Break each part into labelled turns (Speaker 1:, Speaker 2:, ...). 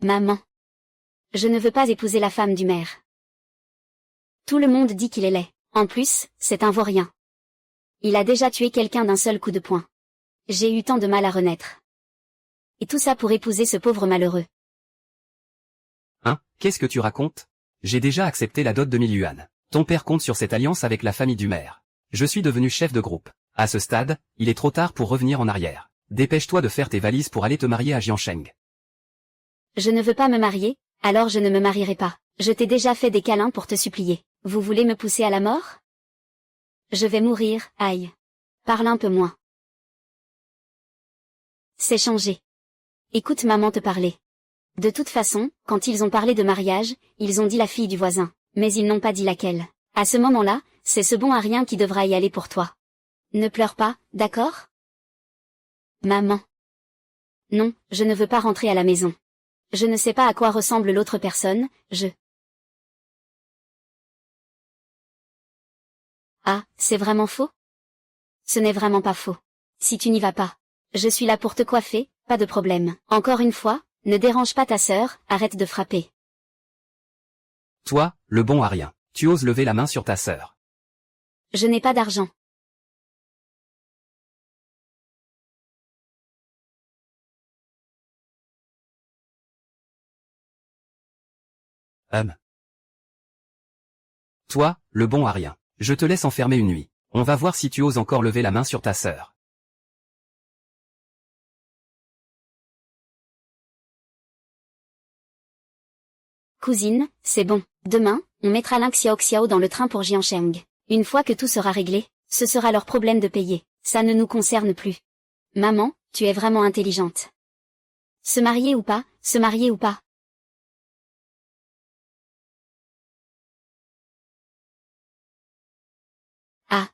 Speaker 1: Maman. Je ne veux pas épouser la femme du maire. Tout le monde dit qu'il est laid. En plus, c'est un vaurien. Il a déjà tué quelqu'un d'un seul coup de poing. J'ai eu tant de mal à renaître. Et tout ça pour épouser ce pauvre malheureux.
Speaker 2: Hein, qu'est-ce que tu racontes? J'ai déjà accepté la dot de 1000 yuan. Ton père compte sur cette alliance avec la famille du maire. Je suis devenu chef de groupe. À ce stade, il est trop tard pour revenir en arrière. Dépêche-toi de faire tes valises pour aller te marier à Jiansheng.
Speaker 1: Je ne veux pas me marier, alors je ne me marierai pas. Je t'ai déjà fait des câlins pour te supplier. Vous voulez me pousser à la mort? Je vais mourir, aïe. Parle un peu moins. C'est changé. Écoute maman te parler. De toute façon, quand ils ont parlé de mariage, ils ont dit la fille du voisin, mais ils n'ont pas dit laquelle. À ce moment-là, c'est ce bon à rien qui devra y aller pour toi. Ne pleure pas, d'accord? Maman. Non, je ne veux pas rentrer à la maison. Je ne sais pas à quoi ressemble l'autre personne, Ah, c'est vraiment faux? Ce n'est vraiment pas faux. Si tu n'y vas pas. Je suis là pour te coiffer, pas de problème. Encore une fois, ne dérange pas ta sœur, arrête de frapper.
Speaker 2: Toi, le bon à rien. Tu oses lever la main sur ta sœur.
Speaker 1: Je n'ai pas d'argent.
Speaker 2: Toi, le bon à rien. Je te laisse enfermer une nuit. On va voir si tu oses encore lever la main sur ta sœur.
Speaker 1: Cousine, c'est bon. Demain, on mettra Lin Xiaoxiao dans le train pour Jiansheng. Une fois que tout sera réglé, ce sera leur problème de payer. Ça ne nous concerne plus. Maman, tu es vraiment intelligente. Se marier ou pas, se marier ou pas. Ah.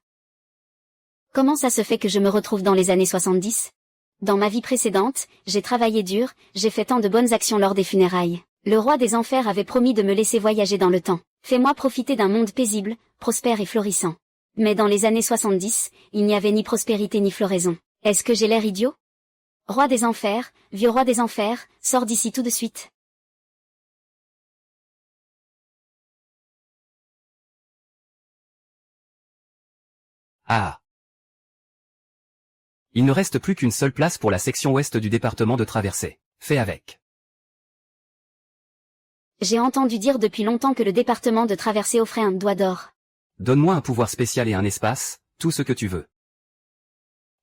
Speaker 1: Comment ça se fait que je me retrouve dans les années 70? Dans ma vie précédente, j'ai travaillé dur, j'ai fait tant de bonnes actions lors des funérailles. Le roi des enfers avait promis de me laisser voyager dans le temps. Fais-moi profiter d'un monde paisible, prospère et florissant. Mais dans les années 70, il n'y avait ni prospérité ni floraison. Est-ce que j'ai l'air idiot? Roi des enfers, vieux roi des enfers, sors d'ici tout de suite.
Speaker 2: Ah. Il ne reste plus qu'une seule place pour la section ouest du département de traversée. Fais avec.
Speaker 1: J'ai entendu dire depuis longtemps que le département de traversée offrait un doigt d'or.
Speaker 2: Donne-moi un pouvoir spécial et un espace, tout ce que tu veux.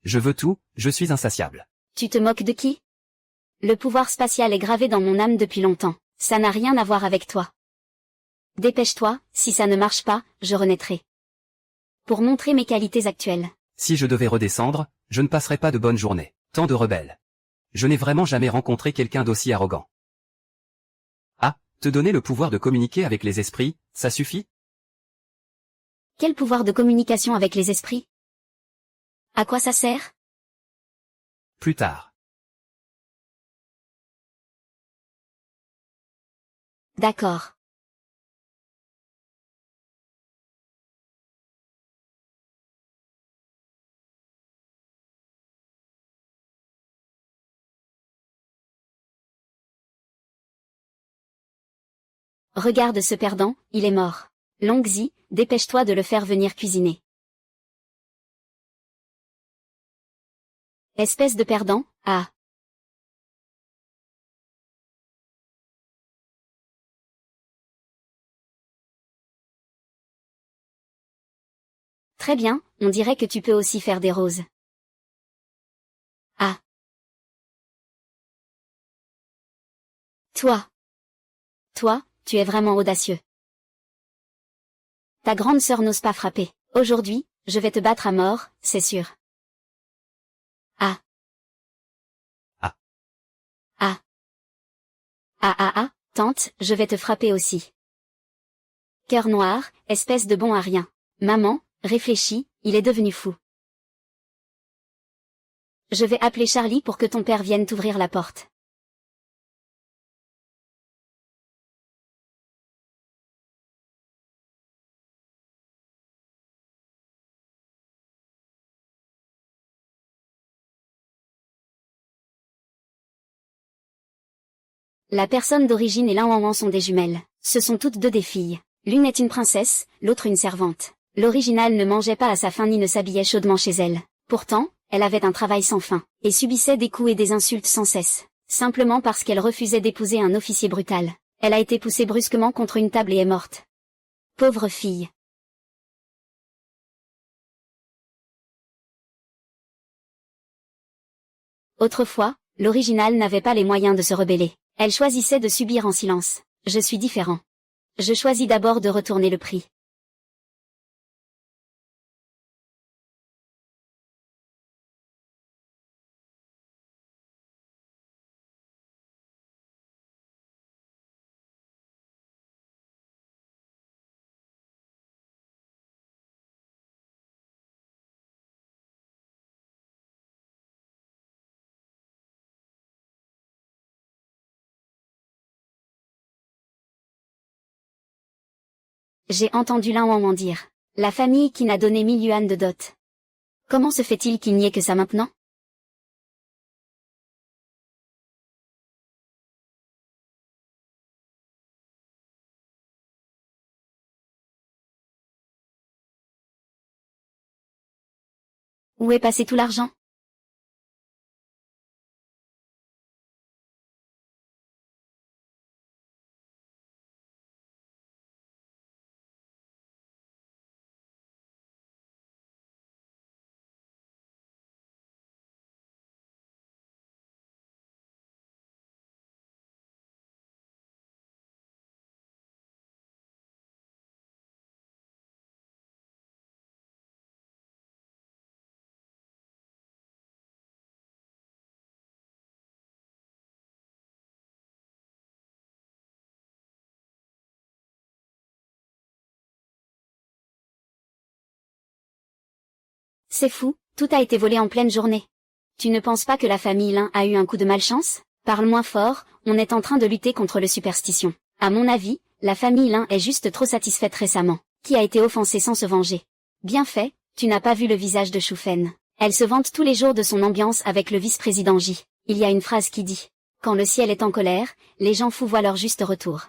Speaker 2: Je veux tout, je suis insatiable.
Speaker 1: Tu te moques de qui? Le pouvoir spatial est gravé dans mon âme depuis longtemps. Ça n'a rien à voir avec toi. Dépêche-toi, si ça ne marche pas, je renaîtrai. Pour montrer mes qualités actuelles.
Speaker 2: Si je devais redescendre, je ne passerais pas de bonnes journées. Tant de rebelles. Je n'ai vraiment jamais rencontré quelqu'un d'aussi arrogant. Ah, te donner le pouvoir de communiquer avec les esprits, ça suffit?
Speaker 1: Quel pouvoir de communication avec les esprits? À quoi ça sert?
Speaker 2: Plus tard.
Speaker 1: D'accord. Regarde ce perdant, il est mort. Longzi, dépêche-toi de le faire venir cuisiner. Espèce de perdant, ah. Très bien, on dirait que tu peux aussi faire des roses. Ah. Toi. Toi, tu es vraiment audacieux. Ta grande sœur n'ose pas frapper. Aujourd'hui, je vais te battre à mort, c'est sûr. Ah.
Speaker 2: Ah.
Speaker 1: Ah. Ah ah ah, tante, je vais te frapper aussi. Cœur noir, espèce de bon à rien. Maman, réfléchis, il est devenu fou. Je vais appeler Charlie pour que ton père vienne t'ouvrir la porte. La personne d'origine et l'An sont des jumelles. Ce sont toutes deux des filles. L'une est une princesse, l'autre une servante. L'originale ne mangeait pas à sa faim ni ne s'habillait chaudement chez elle. Pourtant, elle avait un travail sans fin, et subissait des coups et des insultes sans cesse. Simplement parce qu'elle refusait d'épouser un officier brutal. Elle a été poussée brusquement contre une table et est morte. Pauvre fille. Autrefois, l'original n'avait pas les moyens de se rebeller. Elle choisissait de subir en silence. Je suis différent. Je choisis d'abord de retourner le prix. J'ai entendu l'An dire. La famille qui n'a donné 1000 yuans de dot. Comment se fait-il qu'il n'y ait que ça maintenant? Où est passé tout l'argent? C'est fou, tout a été volé en pleine journée. Tu ne penses pas que la famille Lin a eu un coup de malchance? Parle moins fort, on est en train de lutter contre le superstition. À mon avis, la famille Lin est juste trop satisfaite récemment. Qui a été offensé sans se venger? Bien fait, tu n'as pas vu le visage de Shufen. Elle se vante tous les jours de son ambiance avec le vice-président J. Il y a une phrase qui dit: quand le ciel est en colère, les gens fous voient leur juste retour.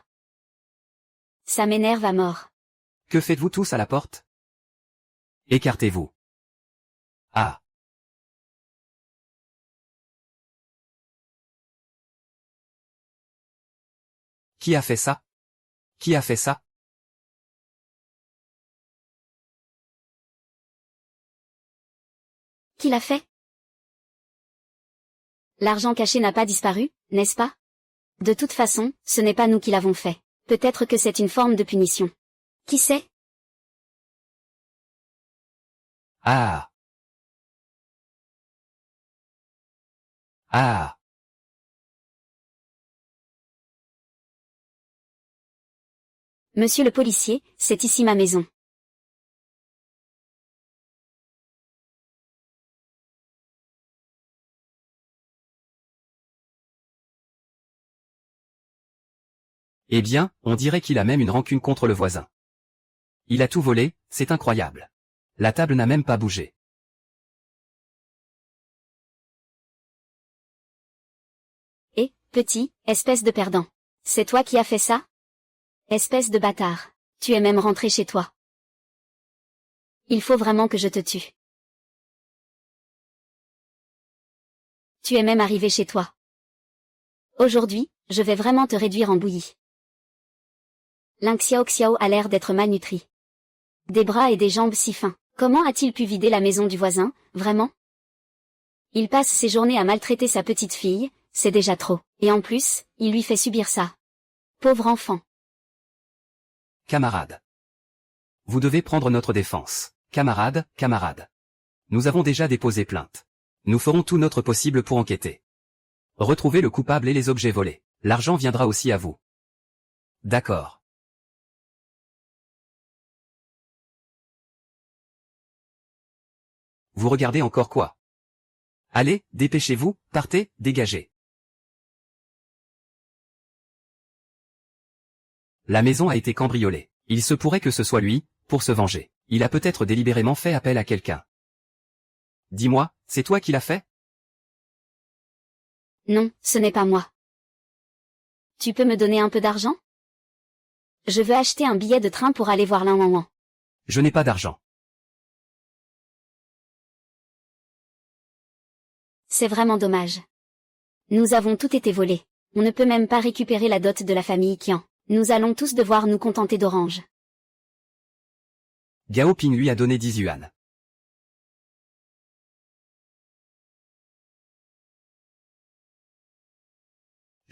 Speaker 1: Ça m'énerve à mort.
Speaker 2: Que faites-vous tous à la porte? Écartez-vous. Ah. Qui a fait ça? Qui a fait ça?
Speaker 1: Qui l'a fait? L'argent caché n'a pas disparu, n'est-ce pas? De toute façon, ce n'est pas nous qui l'avons fait. Peut-être que c'est une forme de punition. Qui sait?
Speaker 2: Ah. Ah.
Speaker 1: Monsieur le policier, c'est ici ma maison.
Speaker 2: Eh bien, on dirait qu'il a même une rancune contre le voisin. Il a tout volé, c'est incroyable. La table n'a même pas bougé.
Speaker 1: Et, petit, espèce de perdant. C'est toi qui as fait ça? Espèce de bâtard. Tu es même rentré chez toi. Il faut vraiment que je te tue. Tu es même arrivé chez toi. Aujourd'hui, je vais vraiment te réduire en bouillie. Ling Xiao Xiao a l'air d'être malnutri. Des bras et des jambes si fins. Comment a-t-il pu vider la maison du voisin, vraiment? Il passe ses journées à maltraiter sa petite fille, c'est déjà trop. Et en plus, il lui fait subir ça. Pauvre enfant.
Speaker 2: Camarade. Vous devez prendre notre défense. Camarade, camarade. Nous avons déjà déposé plainte. Nous ferons tout notre possible pour enquêter. Retrouvez le coupable et les objets volés. L'argent viendra aussi à vous. D'accord. Vous regardez encore quoi? Allez, dépêchez-vous, partez, dégagez. La maison a été cambriolée. Il se pourrait que ce soit lui, pour se venger. Il a peut-être délibérément fait appel à quelqu'un. Dis-moi, c'est toi qui l'as fait?
Speaker 1: Non, ce n'est pas moi. Tu peux me donner un peu d'argent? Je veux acheter un billet de train pour aller voir Lin Wanwan.
Speaker 2: Je n'ai pas d'argent.
Speaker 1: C'est vraiment dommage. Nous avons tout été volés. On ne peut même pas récupérer la dot de la famille Qian. Nous allons tous devoir nous contenter d'oranges.
Speaker 2: Gao Ping lui a donné 10 yuan.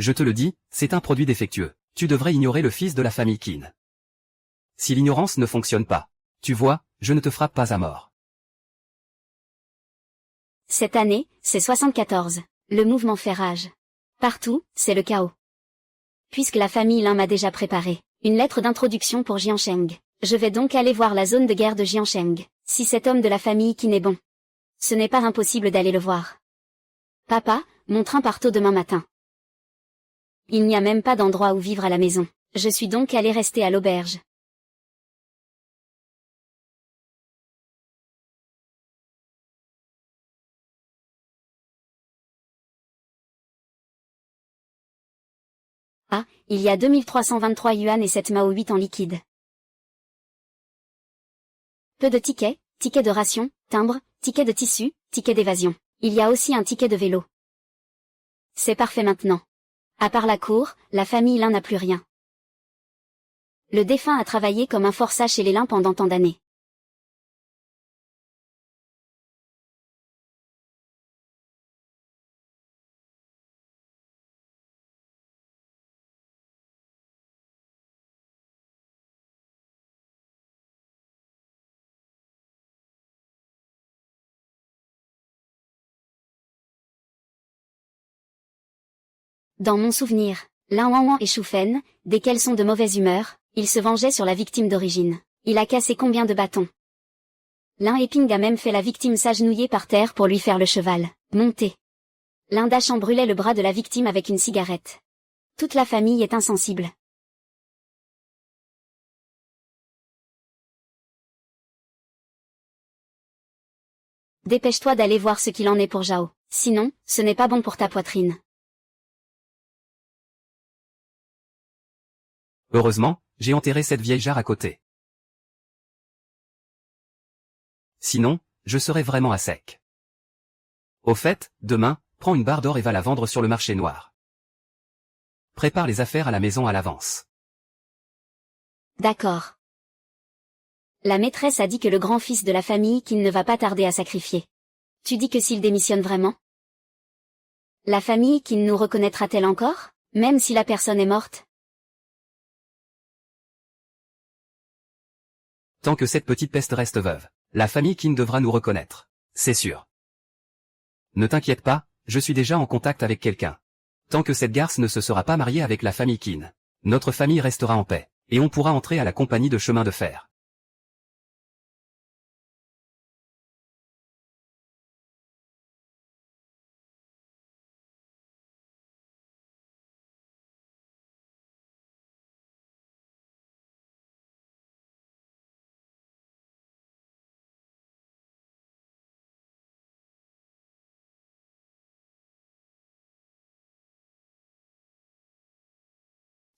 Speaker 2: Je te le dis, c'est un produit défectueux. Tu devrais ignorer le fils de la famille Qin. Si l'ignorance ne fonctionne pas, tu vois, je ne te frappe pas à mort.
Speaker 1: Cette année, c'est 74. Le mouvement fait rage. Partout, c'est le chaos. Puisque la famille Lin m'a déjà préparé une lettre d'introduction pour Jiansheng. Je vais donc aller voir la zone de guerre de Jiansheng, si cet homme de la famille Qin est bon. Ce n'est pas impossible d'aller le voir. Papa, mon train part tôt demain matin. Il n'y a même pas d'endroit où vivre à la maison. Je suis donc allé rester à l'auberge. Ah, il y a 2323 yuan et 7 Mao 8 en liquide. Peu de tickets, tickets de ration, timbre, tickets de tissu, tickets d'évasion. Il y a aussi un ticket de vélo. C'est parfait maintenant. À part la cour, la famille Lin n'a plus rien. Le défunt a travaillé comme un forçat chez les Lin pendant tant d'années. Dans mon souvenir, Lin Wanwan et Shu Fen, dès qu'elles sont de mauvaise humeur, ils se vengeaient sur la victime d'origine. Il a cassé combien de bâtons? Lin Eping a même fait la victime s'agenouiller par terre pour lui faire le cheval monter. Lin Dachan brûlait le bras de la victime avec une cigarette. Toute la famille est insensible. Dépêche-toi d'aller voir ce qu'il en est pour Zhao. Sinon, ce n'est pas bon pour ta poitrine.
Speaker 2: Heureusement, j'ai enterré cette vieille jarre à côté. Sinon, je serais vraiment à sec. Au fait, demain, prends une barre d'or et va la vendre sur le marché noir. Prépare les affaires à la maison à l'avance.
Speaker 1: D'accord. La maîtresse a dit que le grand-fils de la famille qu'il ne va pas tarder à sacrifier. Tu dis que s'il démissionne vraiment? La famille qu'il nous reconnaîtra-t-elle encore, même si la personne est morte?
Speaker 2: Tant que cette petite peste reste veuve, la famille Qin devra nous reconnaître. C'est sûr. Ne t'inquiète pas, je suis déjà en contact avec quelqu'un. Tant que cette garce ne se sera pas mariée avec la famille Qin, notre famille restera en paix, et on pourra entrer à la compagnie de chemin de fer.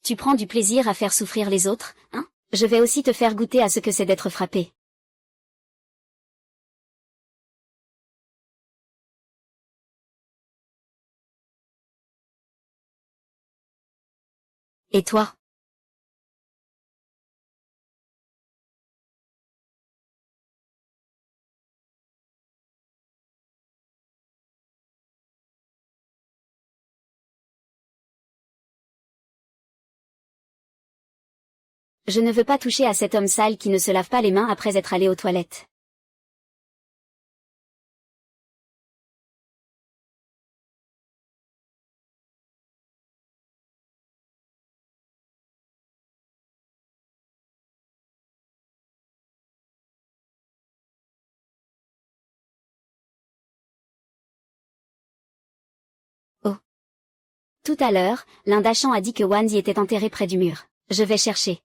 Speaker 1: Tu prends du plaisir à faire souffrir les autres, hein? Je vais aussi te faire goûter à ce que c'est d'être frappé. Et toi? Je ne veux pas toucher à cet homme sale qui ne se lave pas les mains après être allé aux toilettes. Oh. Tout à l'heure, Lin Dachan a dit que Wanzi était enterré près du mur. Je vais chercher.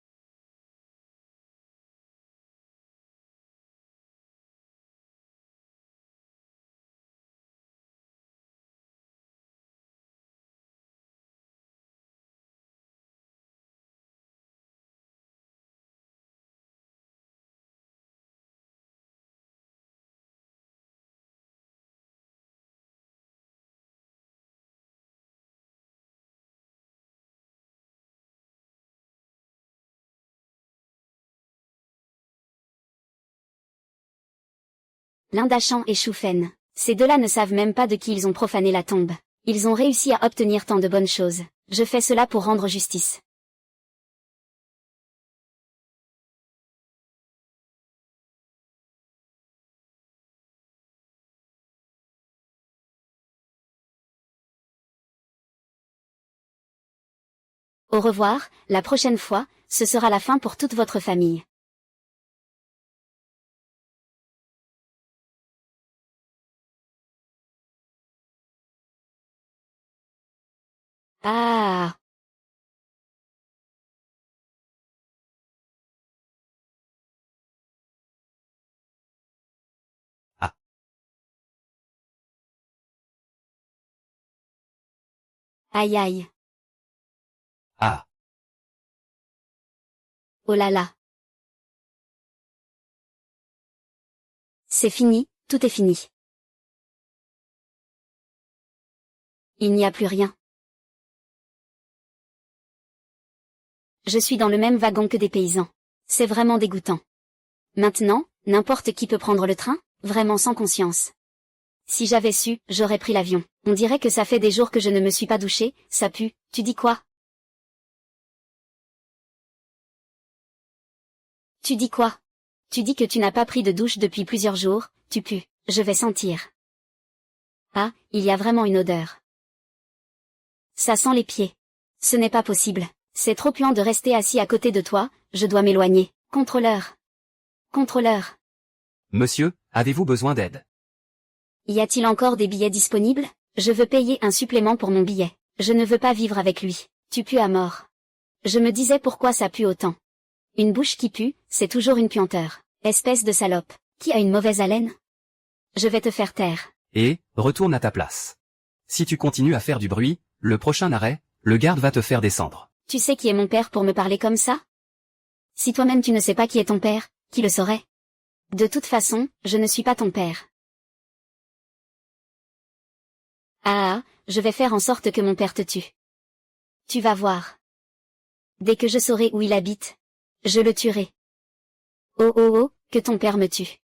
Speaker 1: Lindachan et Choufen. Ces deux-là ne savent même pas de qui ils ont profané la tombe. Ils ont réussi à obtenir tant de bonnes choses. Je fais cela pour rendre justice. Au revoir, la prochaine fois, ce sera la fin pour toute votre famille. Ah.
Speaker 2: Ah.
Speaker 1: Aïe aïe.
Speaker 2: Ah.
Speaker 1: Oh là là. C'est fini, tout est fini. Il n'y a plus rien. Je suis dans le même wagon que des paysans. C'est vraiment dégoûtant. Maintenant, n'importe qui peut prendre le train, vraiment sans conscience. Si j'avais su, j'aurais pris l'avion. On dirait que ça fait des jours que je ne me suis pas douché, ça pue, tu dis quoi? Tu dis quoi? Tu dis que tu n'as pas pris de douche depuis plusieurs jours, tu pues, je vais sentir. Ah, il y a vraiment une odeur. Ça sent les pieds. Ce n'est pas possible. C'est trop puant de rester assis à côté de toi, je dois m'éloigner. Contrôleur. Contrôleur.
Speaker 2: Monsieur, avez-vous besoin d'aide?
Speaker 1: Y a-t-il encore des billets disponibles? Je veux payer un supplément pour mon billet. Je ne veux pas vivre avec lui. Tu pues à mort. Je me disais pourquoi ça pue autant. Une bouche qui pue, c'est toujours une puanteur. Espèce de salope. Qui a une mauvaise haleine? Je vais te faire taire.
Speaker 2: Et, retourne à ta place. Si tu continues à faire du bruit, le prochain arrêt, le garde va te faire descendre.
Speaker 1: Tu sais qui est mon père pour me parler comme ça? Si toi-même tu ne sais pas qui est ton père, qui le saurait? De toute façon, je ne suis pas ton père. Ah, je vais faire en sorte que mon père te tue. Tu vas voir. Dès que je saurai où il habite, je le tuerai. Oh oh oh, que ton père me tue.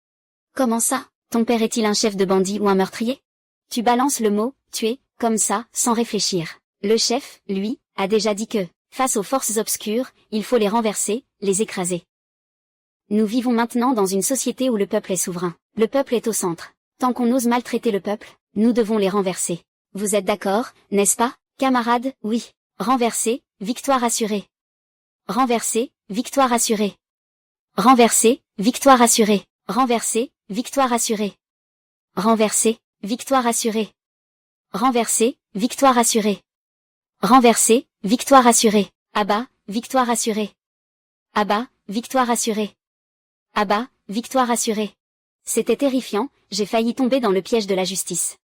Speaker 1: Comment ça, ton père est-il un chef de bandit ou un meurtrier? Tu balances le mot, tuer, comme ça, sans réfléchir. Le chef, lui, a déjà dit que, face aux forces obscures, il faut les renverser, les écraser. Nous vivons maintenant dans une société où le peuple est souverain. Le peuple est au centre. Tant qu'on ose maltraiter le peuple, nous devons les renverser. Vous êtes d'accord, n'est-ce pas, camarades? Oui. Renverser, victoire assurée. Renverser, victoire assurée. Renverser, victoire assurée. Renverser, victoire assurée. Renverser, victoire assurée. Renverser, victoire assurée. Renverser, victoire assurée. Abat, victoire assurée. Abat, victoire assurée. Abat, victoire assurée. C'était terrifiant, j'ai failli tomber dans le piège de la justice.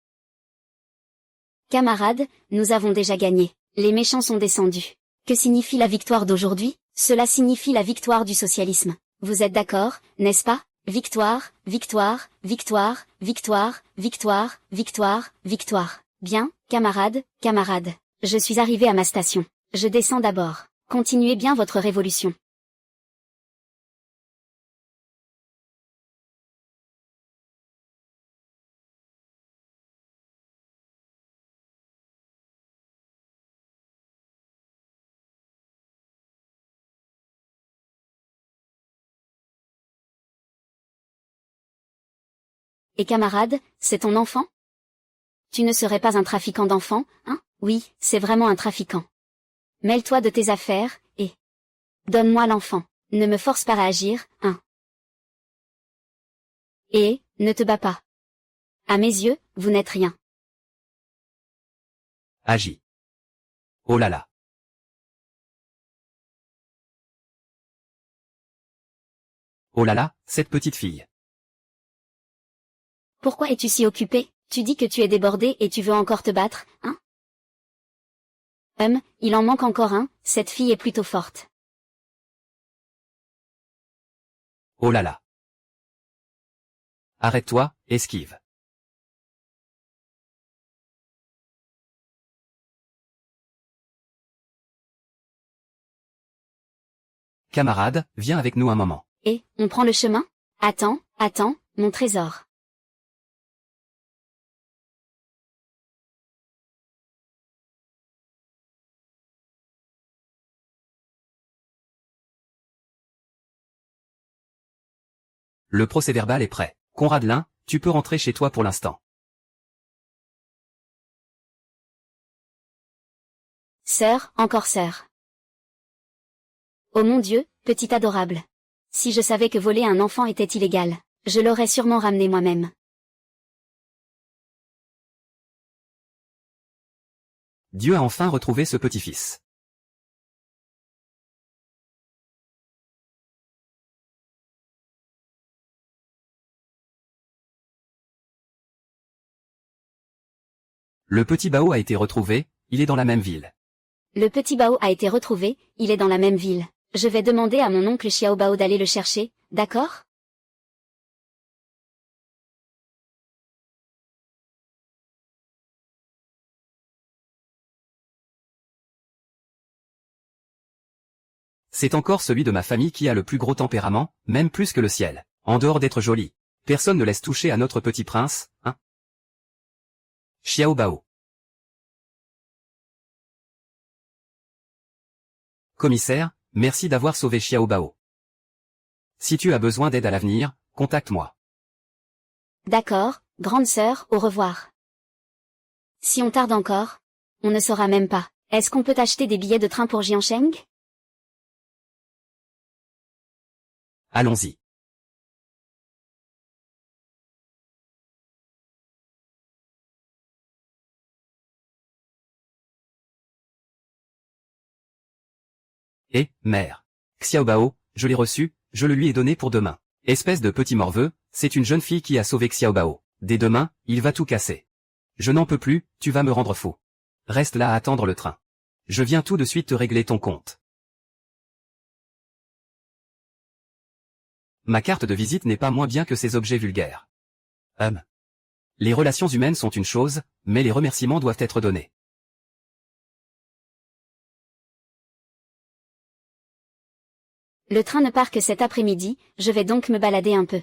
Speaker 1: Camarades, nous avons déjà gagné. Les méchants sont descendus. Que signifie la victoire d'aujourd'hui? Cela signifie la victoire du socialisme. Vous êtes d'accord, n'est-ce pas? Victoire, victoire, victoire, victoire, victoire, victoire, victoire. Bien, camarades, camarades. Je suis arrivé à ma station. Je descends d'abord. Continuez bien votre révolution. Et camarade, c'est ton enfant? Tu ne serais pas un trafiquant d'enfants, hein? Oui, c'est vraiment un trafiquant. Mêle-toi de tes affaires, et donne-moi l'enfant. Ne me force pas à agir, hein. Et, ne te bats pas. À mes yeux, vous n'êtes rien.
Speaker 2: Agis. Oh là là. Oh là là, cette petite fille.
Speaker 1: Pourquoi es-tu si occupé? Tu dis que tu es débordé et tu veux encore te battre, hein? Il en manque encore un, cette fille est plutôt forte.
Speaker 2: Oh là là. Arrête-toi, esquive. Camarade, viens avec nous un moment.
Speaker 1: Et, on prend le chemin? Attends, attends, mon trésor.
Speaker 2: Le procès-verbal est prêt. Conrad Lin, tu peux rentrer chez toi pour l'instant.
Speaker 1: Sœur, encore sœur. Oh mon Dieu, petit adorable. Si je savais que voler un enfant était illégal, je l'aurais sûrement ramené moi-même.
Speaker 2: Dieu a enfin retrouvé ce petit-fils. Le petit Bao a été retrouvé, il est dans la même ville.
Speaker 1: Le petit Bao a été retrouvé, il est dans la même ville. Je vais demander à mon oncle Xiao Bao d'aller le chercher, d'accord?
Speaker 2: C'est encore celui de ma famille qui a le plus gros tempérament, même plus que le ciel. En dehors d'être joli. Personne ne laisse toucher à notre petit prince, hein? Xiao Bao. Commissaire, merci d'avoir sauvé Xiao Bao. Si tu as besoin d'aide à l'avenir, contacte-moi.
Speaker 1: D'accord, grande sœur, au revoir. Si on tarde encore, on ne saura même pas. Est-ce qu'on peut acheter des billets de train pour Jiancheng?
Speaker 2: Allons-y. Mère. Xiao Bao, je l'ai reçu, je le lui ai donné pour demain. Espèce de petit morveux, c'est une jeune fille qui a sauvé Xiao Bao. Dès demain, il va tout casser. Je n'en peux plus, tu vas me rendre fou. Reste là à attendre le train. Je viens tout de suite te régler ton compte. Ma carte de visite n'est pas moins bien que ces objets vulgaires. Les relations humaines sont une chose, mais les remerciements doivent être donnés.
Speaker 1: Le train ne part que cet après-midi, je vais donc me balader un peu.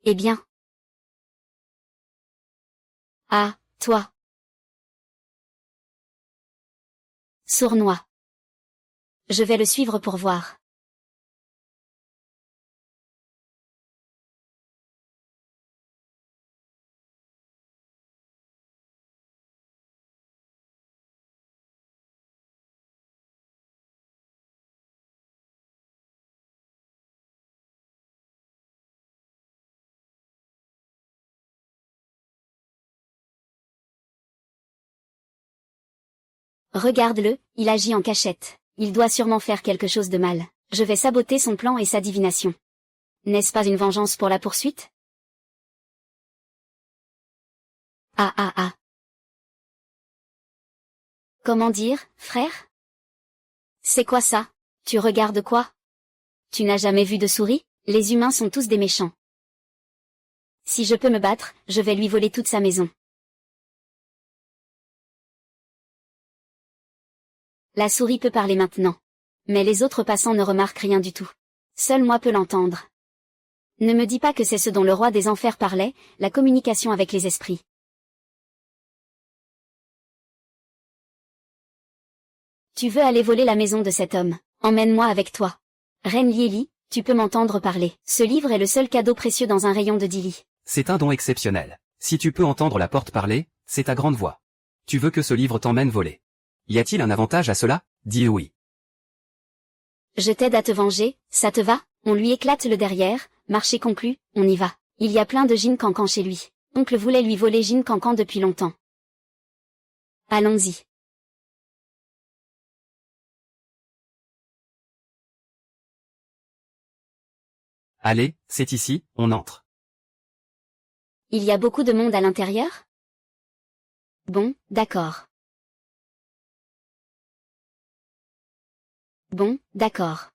Speaker 1: Eh bien. Ah, toi. Sournois. Je vais le suivre pour voir. Regarde-le, il agit en cachette. Il doit sûrement faire quelque chose de mal. Je vais saboter son plan et sa divination. N'est-ce pas une vengeance pour la poursuite? Ah ah ah. Comment dire, frère? C'est quoi ça? Tu regardes quoi? Tu n'as jamais vu de souris? Les humains sont tous des méchants. Si je peux me battre, je vais lui voler toute sa maison. La souris peut parler maintenant. Mais les autres passants ne remarquent rien du tout. Seul moi peux l'entendre. Ne me dis pas que c'est ce dont le roi des enfers parlait, la communication avec les esprits. Tu veux aller voler la maison de cet homme, emmène-moi avec toi. Reine Lieli, tu peux m'entendre parler. Ce livre est le seul cadeau précieux dans un rayon de 10 lits.
Speaker 2: C'est un don exceptionnel. Si tu peux entendre la porte parler, c'est ta grande voix. Tu veux que ce livre t'emmène voler. Y a-t-il un avantage à cela? Dis oui.
Speaker 1: Je t'aide à te venger, ça te va? On lui éclate le derrière, marché conclu, on y va. Il y a plein de Jin Cancan chez lui. Oncle voulait lui voler Jin Cancan depuis longtemps. Allons-y.
Speaker 2: Allez, c'est ici, on entre.
Speaker 1: Il y a beaucoup de monde à l'intérieur? Bon, d'accord. Bon, d'accord.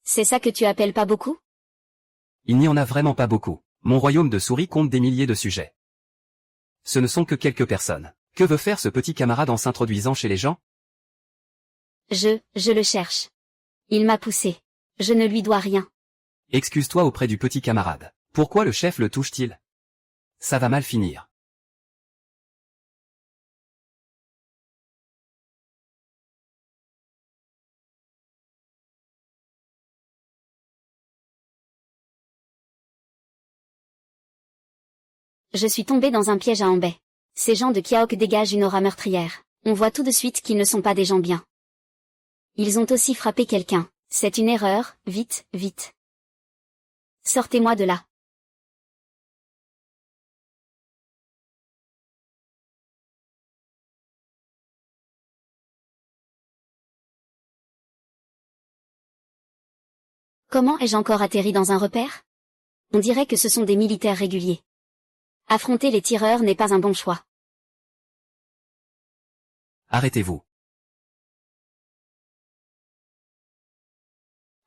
Speaker 1: C'est ça que tu appelles pas beaucoup?
Speaker 2: Il n'y en a vraiment pas beaucoup. Mon royaume de souris compte des milliers de sujets. Ce ne sont que quelques personnes. Que veut faire ce petit camarade en s'introduisant chez les gens?
Speaker 1: Je le cherche. Il m'a poussé. Je ne lui dois rien.
Speaker 2: Excuse-toi auprès du petit camarade. Pourquoi le chef le touche-t-il? Ça va mal finir.
Speaker 1: Je suis tombé dans un piège à embets. Ces gens de Kiaok dégagent une aura meurtrière. On voit tout de suite qu'ils ne sont pas des gens bien. Ils ont aussi frappé quelqu'un. C'est une erreur, vite, vite. Sortez-moi de là. Comment ai-je encore atterri dans un repère? On dirait que ce sont des militaires réguliers. Affronter les tireurs n'est pas un bon choix.
Speaker 2: Arrêtez-vous.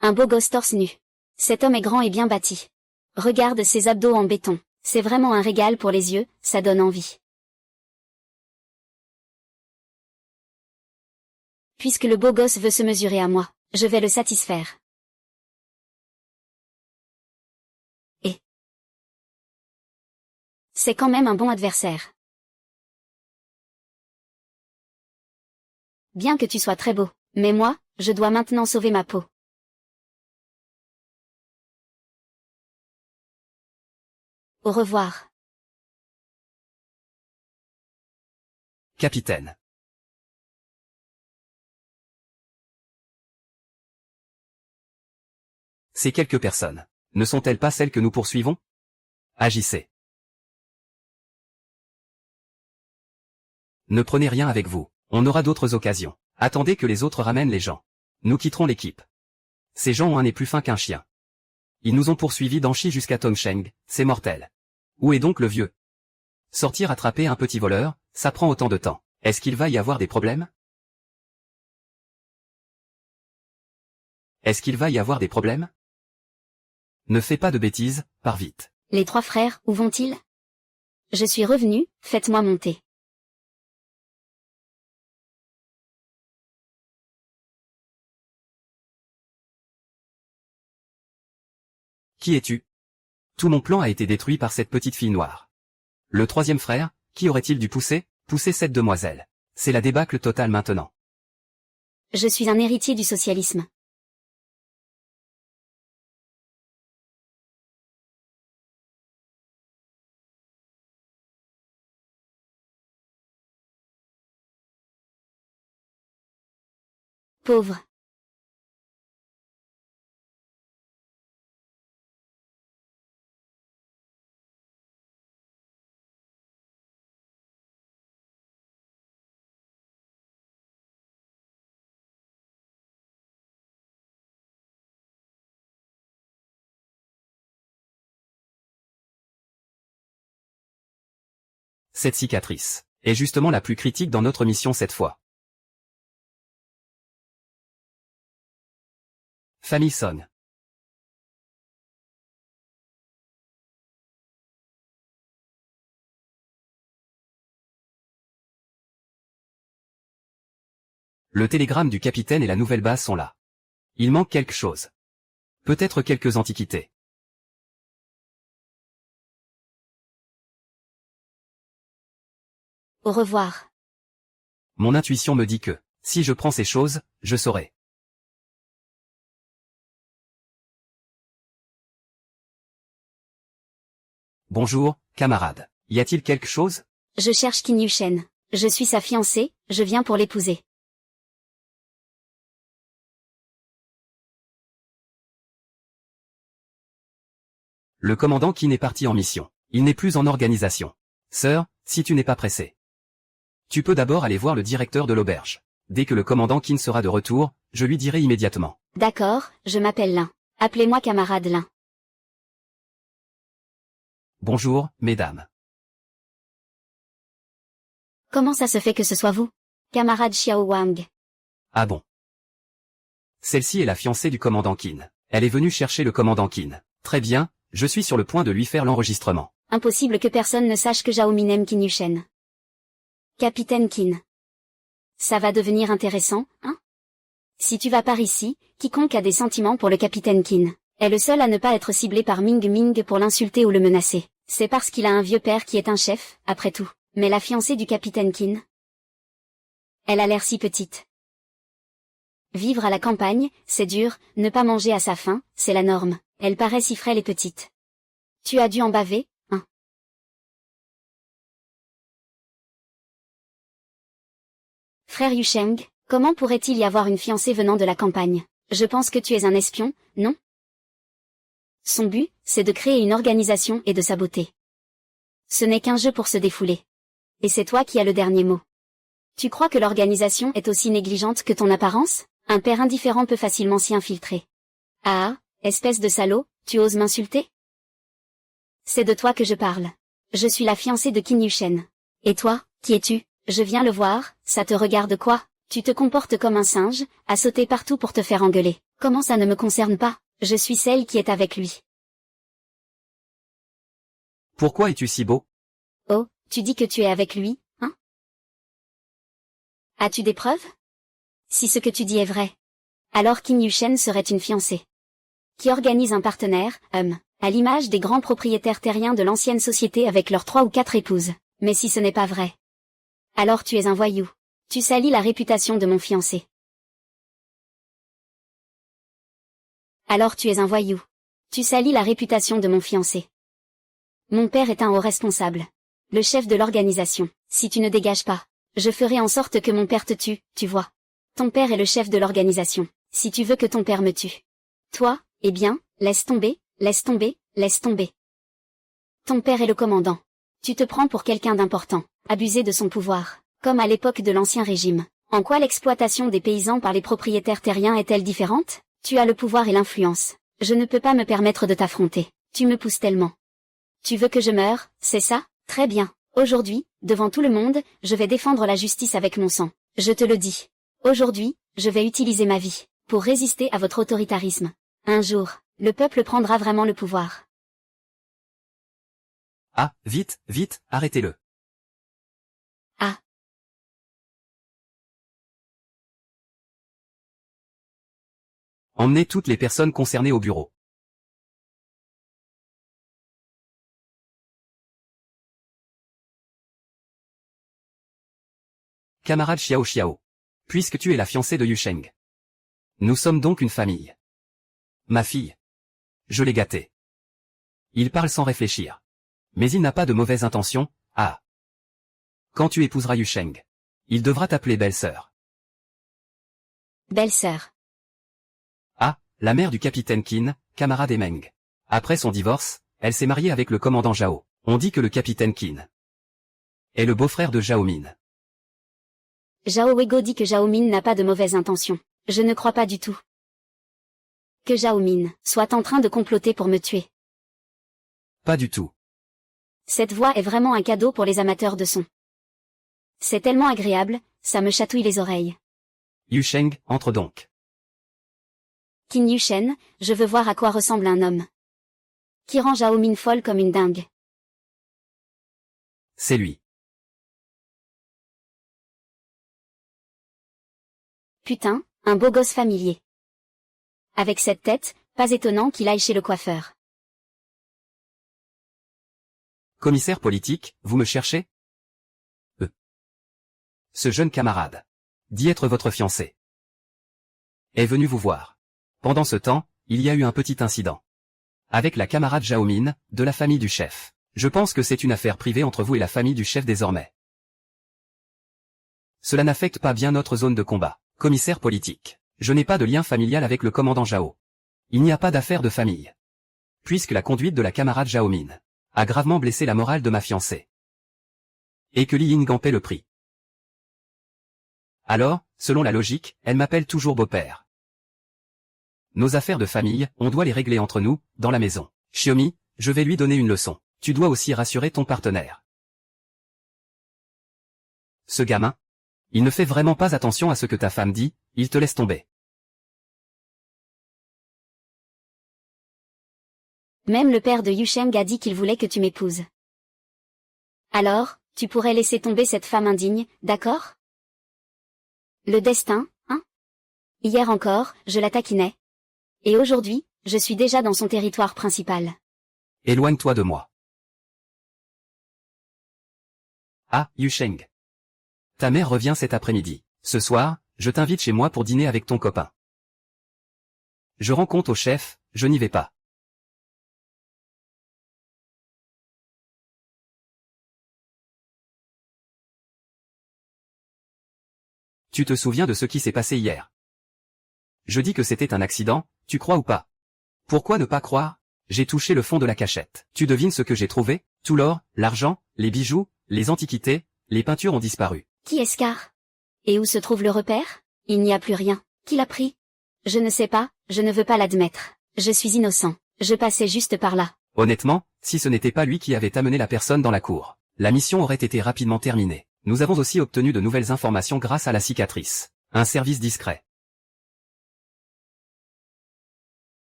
Speaker 1: Un beau gosse torse nu. Cet homme est grand et bien bâti. Regarde ses abdos en béton. C'est vraiment un régal pour les yeux, ça donne envie. Puisque le beau gosse veut se mesurer à moi, je vais le satisfaire. Et c'est quand même un bon adversaire. Bien que tu sois très beau, mais moi, je dois maintenant sauver ma peau. Au revoir.
Speaker 2: Capitaine. Ces quelques personnes, ne sont-elles pas celles que nous poursuivons? Agissez. Ne prenez rien avec vous, on aura d'autres occasions. Attendez que les autres ramènent les gens. Nous quitterons l'équipe. Ces gens ont un nez plus fin qu'un chien. Ils nous ont poursuivis d'Anchi jusqu'à Tongcheng, c'est mortel. Où est donc le vieux? Sortir attraper un petit voleur, ça prend autant de temps. Est-ce qu'il va y avoir des problèmes? Est-ce qu'il va y avoir des problèmes? Ne fais pas de bêtises, pars vite.
Speaker 1: Les trois frères, où vont-ils? Je suis revenu, faites-moi monter.
Speaker 2: Qui es-tu? Tout mon plan a été détruit par cette petite fille noire. Le troisième frère, qui aurait-il dû pousser cette demoiselle? C'est la débâcle totale maintenant.
Speaker 1: Je suis un héritier du socialisme. Pauvre.
Speaker 2: Cette cicatrice est justement la plus critique dans notre mission cette fois. Famille Song. Le télégramme du capitaine et la nouvelle base sont là. Il manque quelque chose. Peut-être quelques antiquités.
Speaker 1: Au revoir.
Speaker 2: Mon intuition me dit que, si je prends ces choses, je saurai. Bonjour, camarade. Y a-t-il quelque chose?
Speaker 1: Je cherche Qin Yushen. Je suis sa fiancée, je viens pour l'épouser.
Speaker 2: Le commandant Qin est parti en mission. Il n'est plus en organisation. Sœur, si tu n'es pas pressé. Tu peux d'abord aller voir le directeur de l'auberge. Dès que le commandant Qin sera de retour, je lui dirai immédiatement.
Speaker 1: D'accord, je m'appelle Lin. Appelez-moi camarade Lin.
Speaker 2: Bonjour, mesdames.
Speaker 1: Comment ça se fait que ce soit vous? Camarade Xiao Wang.
Speaker 2: Ah bon. Celle-ci est la fiancée du commandant Qin. Elle est venue chercher le commandant Qin. Très bien, je suis sur le point de lui faire l'enregistrement.
Speaker 1: Impossible que personne ne sache que Zhao Min aime Qin Yushen. Capitaine Qin. Ça va devenir intéressant, hein? Si tu vas par ici, quiconque a des sentiments pour le capitaine Qin est le seul à ne pas être ciblé par Ming Ming pour l'insulter ou le menacer. C'est parce qu'il a un vieux père qui est un chef, après tout. Mais la fiancée du capitaine Qin, elle a l'air si petite. Vivre à la campagne, c'est dur, ne pas manger à sa faim, c'est la norme. Elle paraît si frêle et petite. Tu as dû en baver, hein? Frère Yusheng, comment pourrait-il y avoir une fiancée venant de la campagne? Je pense que tu es un espion, non? Son but, c'est de créer une organisation et de saboter. Ce n'est qu'un jeu pour se défouler. Et c'est toi qui as le dernier mot. Tu crois que l'organisation est aussi négligente que ton apparence? Un père indifférent peut facilement s'y infiltrer. Ah, espèce de salaud, tu oses m'insulter? C'est de toi que je parle. Je suis la fiancée de Qin Yushen. Et toi, qui es-tu? Je viens le voir, ça te regarde quoi? Tu te comportes comme un singe, à sauter partout pour te faire engueuler. Comment ça ne me concerne pas? Je suis celle qui est avec lui.
Speaker 2: Pourquoi es-tu si beau?
Speaker 1: Oh, tu dis que tu es avec lui, hein? As-tu des preuves? Si ce que tu dis est vrai, alors Qin Yushen serait une fiancée qui organise un partenaire, à l'image des grands propriétaires terriens de l'ancienne société avec leurs 3 ou 4 épouses. Mais si ce n'est pas vrai, alors tu es un voyou. Tu salis la réputation de mon fiancé. Alors tu es un voyou. Tu salis la réputation de mon fiancé. Mon père est un haut responsable. Le chef de l'organisation. Si tu ne dégages pas, je ferai en sorte que mon père te tue, tu vois. Ton père est le chef de l'organisation. Si tu veux que ton père me tue. Toi, eh bien, laisse tomber, laisse tomber, laisse tomber. Ton père est le commandant. Tu te prends pour quelqu'un d'important. Abuser de son pouvoir. Comme à l'époque de l'Ancien Régime. En quoi l'exploitation des paysans par les propriétaires terriens est-elle différente? Tu as le pouvoir et l'influence. Je ne peux pas me permettre de t'affronter. Tu me pousses tellement. Tu veux que je meure, c'est ça? Très bien. Aujourd'hui, devant tout le monde, je vais défendre la justice avec mon sang. Je te le dis. Aujourd'hui, je vais utiliser ma vie pour résister à votre autoritarisme. Un jour, le peuple prendra vraiment le pouvoir.
Speaker 2: Ah, vite, vite, arrêtez-le.
Speaker 1: Ah.
Speaker 2: Emmenez toutes les personnes concernées au bureau. Camarade Xiao Xiao. Puisque tu es la fiancée de Yusheng. Nous sommes donc une famille. Ma fille. Je l'ai gâté. Il parle sans réfléchir. Mais il n'a pas de mauvaise intention, ah. Quand tu épouseras Yusheng, il devra t'appeler belle-sœur.
Speaker 1: Belle-sœur.
Speaker 2: Ah, la mère du capitaine Qin, camarade et Meng. Après son divorce, elle s'est mariée avec le commandant Zhao. On dit que le capitaine Qin est le beau-frère de Zhao Min.
Speaker 1: Zhao Wego dit que Zhao Min n'a pas de mauvaise intention. Je ne crois pas du tout que Zhao Min soit en train de comploter pour me tuer.
Speaker 2: Pas du tout.
Speaker 1: Cette voix est vraiment un cadeau pour les amateurs de son. C'est tellement agréable, ça me chatouille les oreilles.
Speaker 2: Yusheng, entre donc.
Speaker 1: Qin Yushen, je veux voir à quoi ressemble un homme qui rend Zhao Min folle comme une dingue.
Speaker 2: C'est lui.
Speaker 1: Putain, un beau gosse familier. Avec cette tête, pas étonnant qu'il aille chez le coiffeur.
Speaker 2: Commissaire politique, vous me cherchez? Ce jeune camarade, dit être votre fiancé, est venu vous voir. Pendant ce temps, il y a eu un petit incident. Avec la camarade Zhao Min, de la famille du chef. Je pense que c'est une affaire privée entre vous et la famille du chef désormais. Cela n'affecte pas bien notre zone de combat. Commissaire politique, je n'ai pas de lien familial avec le commandant Zhao. Il n'y a pas d'affaire de famille. Puisque la conduite de la camarade Zhao Min a gravement blessé la morale de ma fiancée. Et que Li Ying en paie le prix. Alors, selon la logique, elle m'appelle toujours beau-père. Nos affaires de famille, on doit les régler entre nous, dans la maison. Xiaomi, je vais lui donner une leçon. Tu dois aussi rassurer ton partenaire. Ce gamin, il ne fait vraiment pas attention à ce que ta femme dit, il te laisse tomber.
Speaker 1: Même le père de Yusheng a dit qu'il voulait que tu m'épouses. Alors, tu pourrais laisser tomber cette femme indigne, d'accord? Le destin, hein? Hier encore, je la taquinais. Et aujourd'hui, je suis déjà dans son territoire principal.
Speaker 2: Éloigne-toi de moi. Ah, Yusheng. Ta mère revient cet après-midi. Ce soir, je t'invite chez moi pour dîner avec ton copain. Je rends compte au chef, je n'y vais pas. Tu te souviens de ce qui s'est passé hier? Je dis que c'était un accident, tu crois ou pas? Pourquoi ne pas croire? J'ai touché le fond de la cachette. Tu devines ce que j'ai trouvé? Tout l'or, l'argent, les bijoux, les antiquités, les peintures ont disparu.
Speaker 1: Qui est Scar? Et où se trouve le repère? Il n'y a plus rien. Qui l'a pris? Je ne sais pas, je ne veux pas l'admettre. Je suis innocent. Je passais juste par là.
Speaker 2: Honnêtement, si ce n'était pas lui qui avait amené la personne dans la cour, la mission aurait été rapidement terminée. Nous avons aussi obtenu de nouvelles informations grâce à la cicatrice. Un service discret.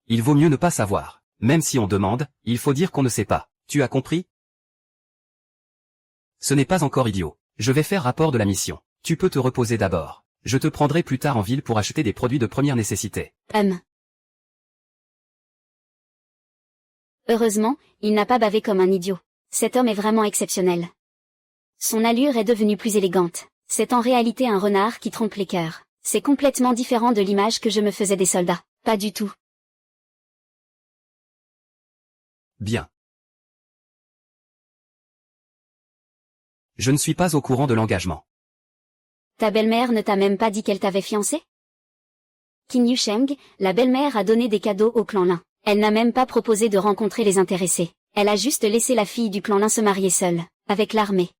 Speaker 2: Il vaut mieux ne pas savoir. Même si on demande, il faut dire qu'on ne sait pas. Tu as compris? Ce n'est pas encore idiot. Je vais faire rapport de la mission. Tu peux te reposer d'abord. Je te prendrai plus tard en ville pour acheter des produits de première nécessité.
Speaker 1: Heureusement, il n'a pas bavé comme un idiot. Cet homme est vraiment exceptionnel. Son allure est devenue plus élégante. C'est en réalité un renard qui trompe les cœurs. C'est complètement différent de l'image que je me faisais des soldats. Pas du tout.
Speaker 2: Bien. Je ne suis pas au courant de l'engagement.
Speaker 1: Ta belle-mère ne t'a même pas dit qu'elle t'avait fiancé? Qin Yusheng, la belle-mère a donné des cadeaux au clan Lin. Elle n'a même pas proposé de rencontrer les intéressés. Elle a juste laissé la fille du clan Lin se marier seule, avec l'armée.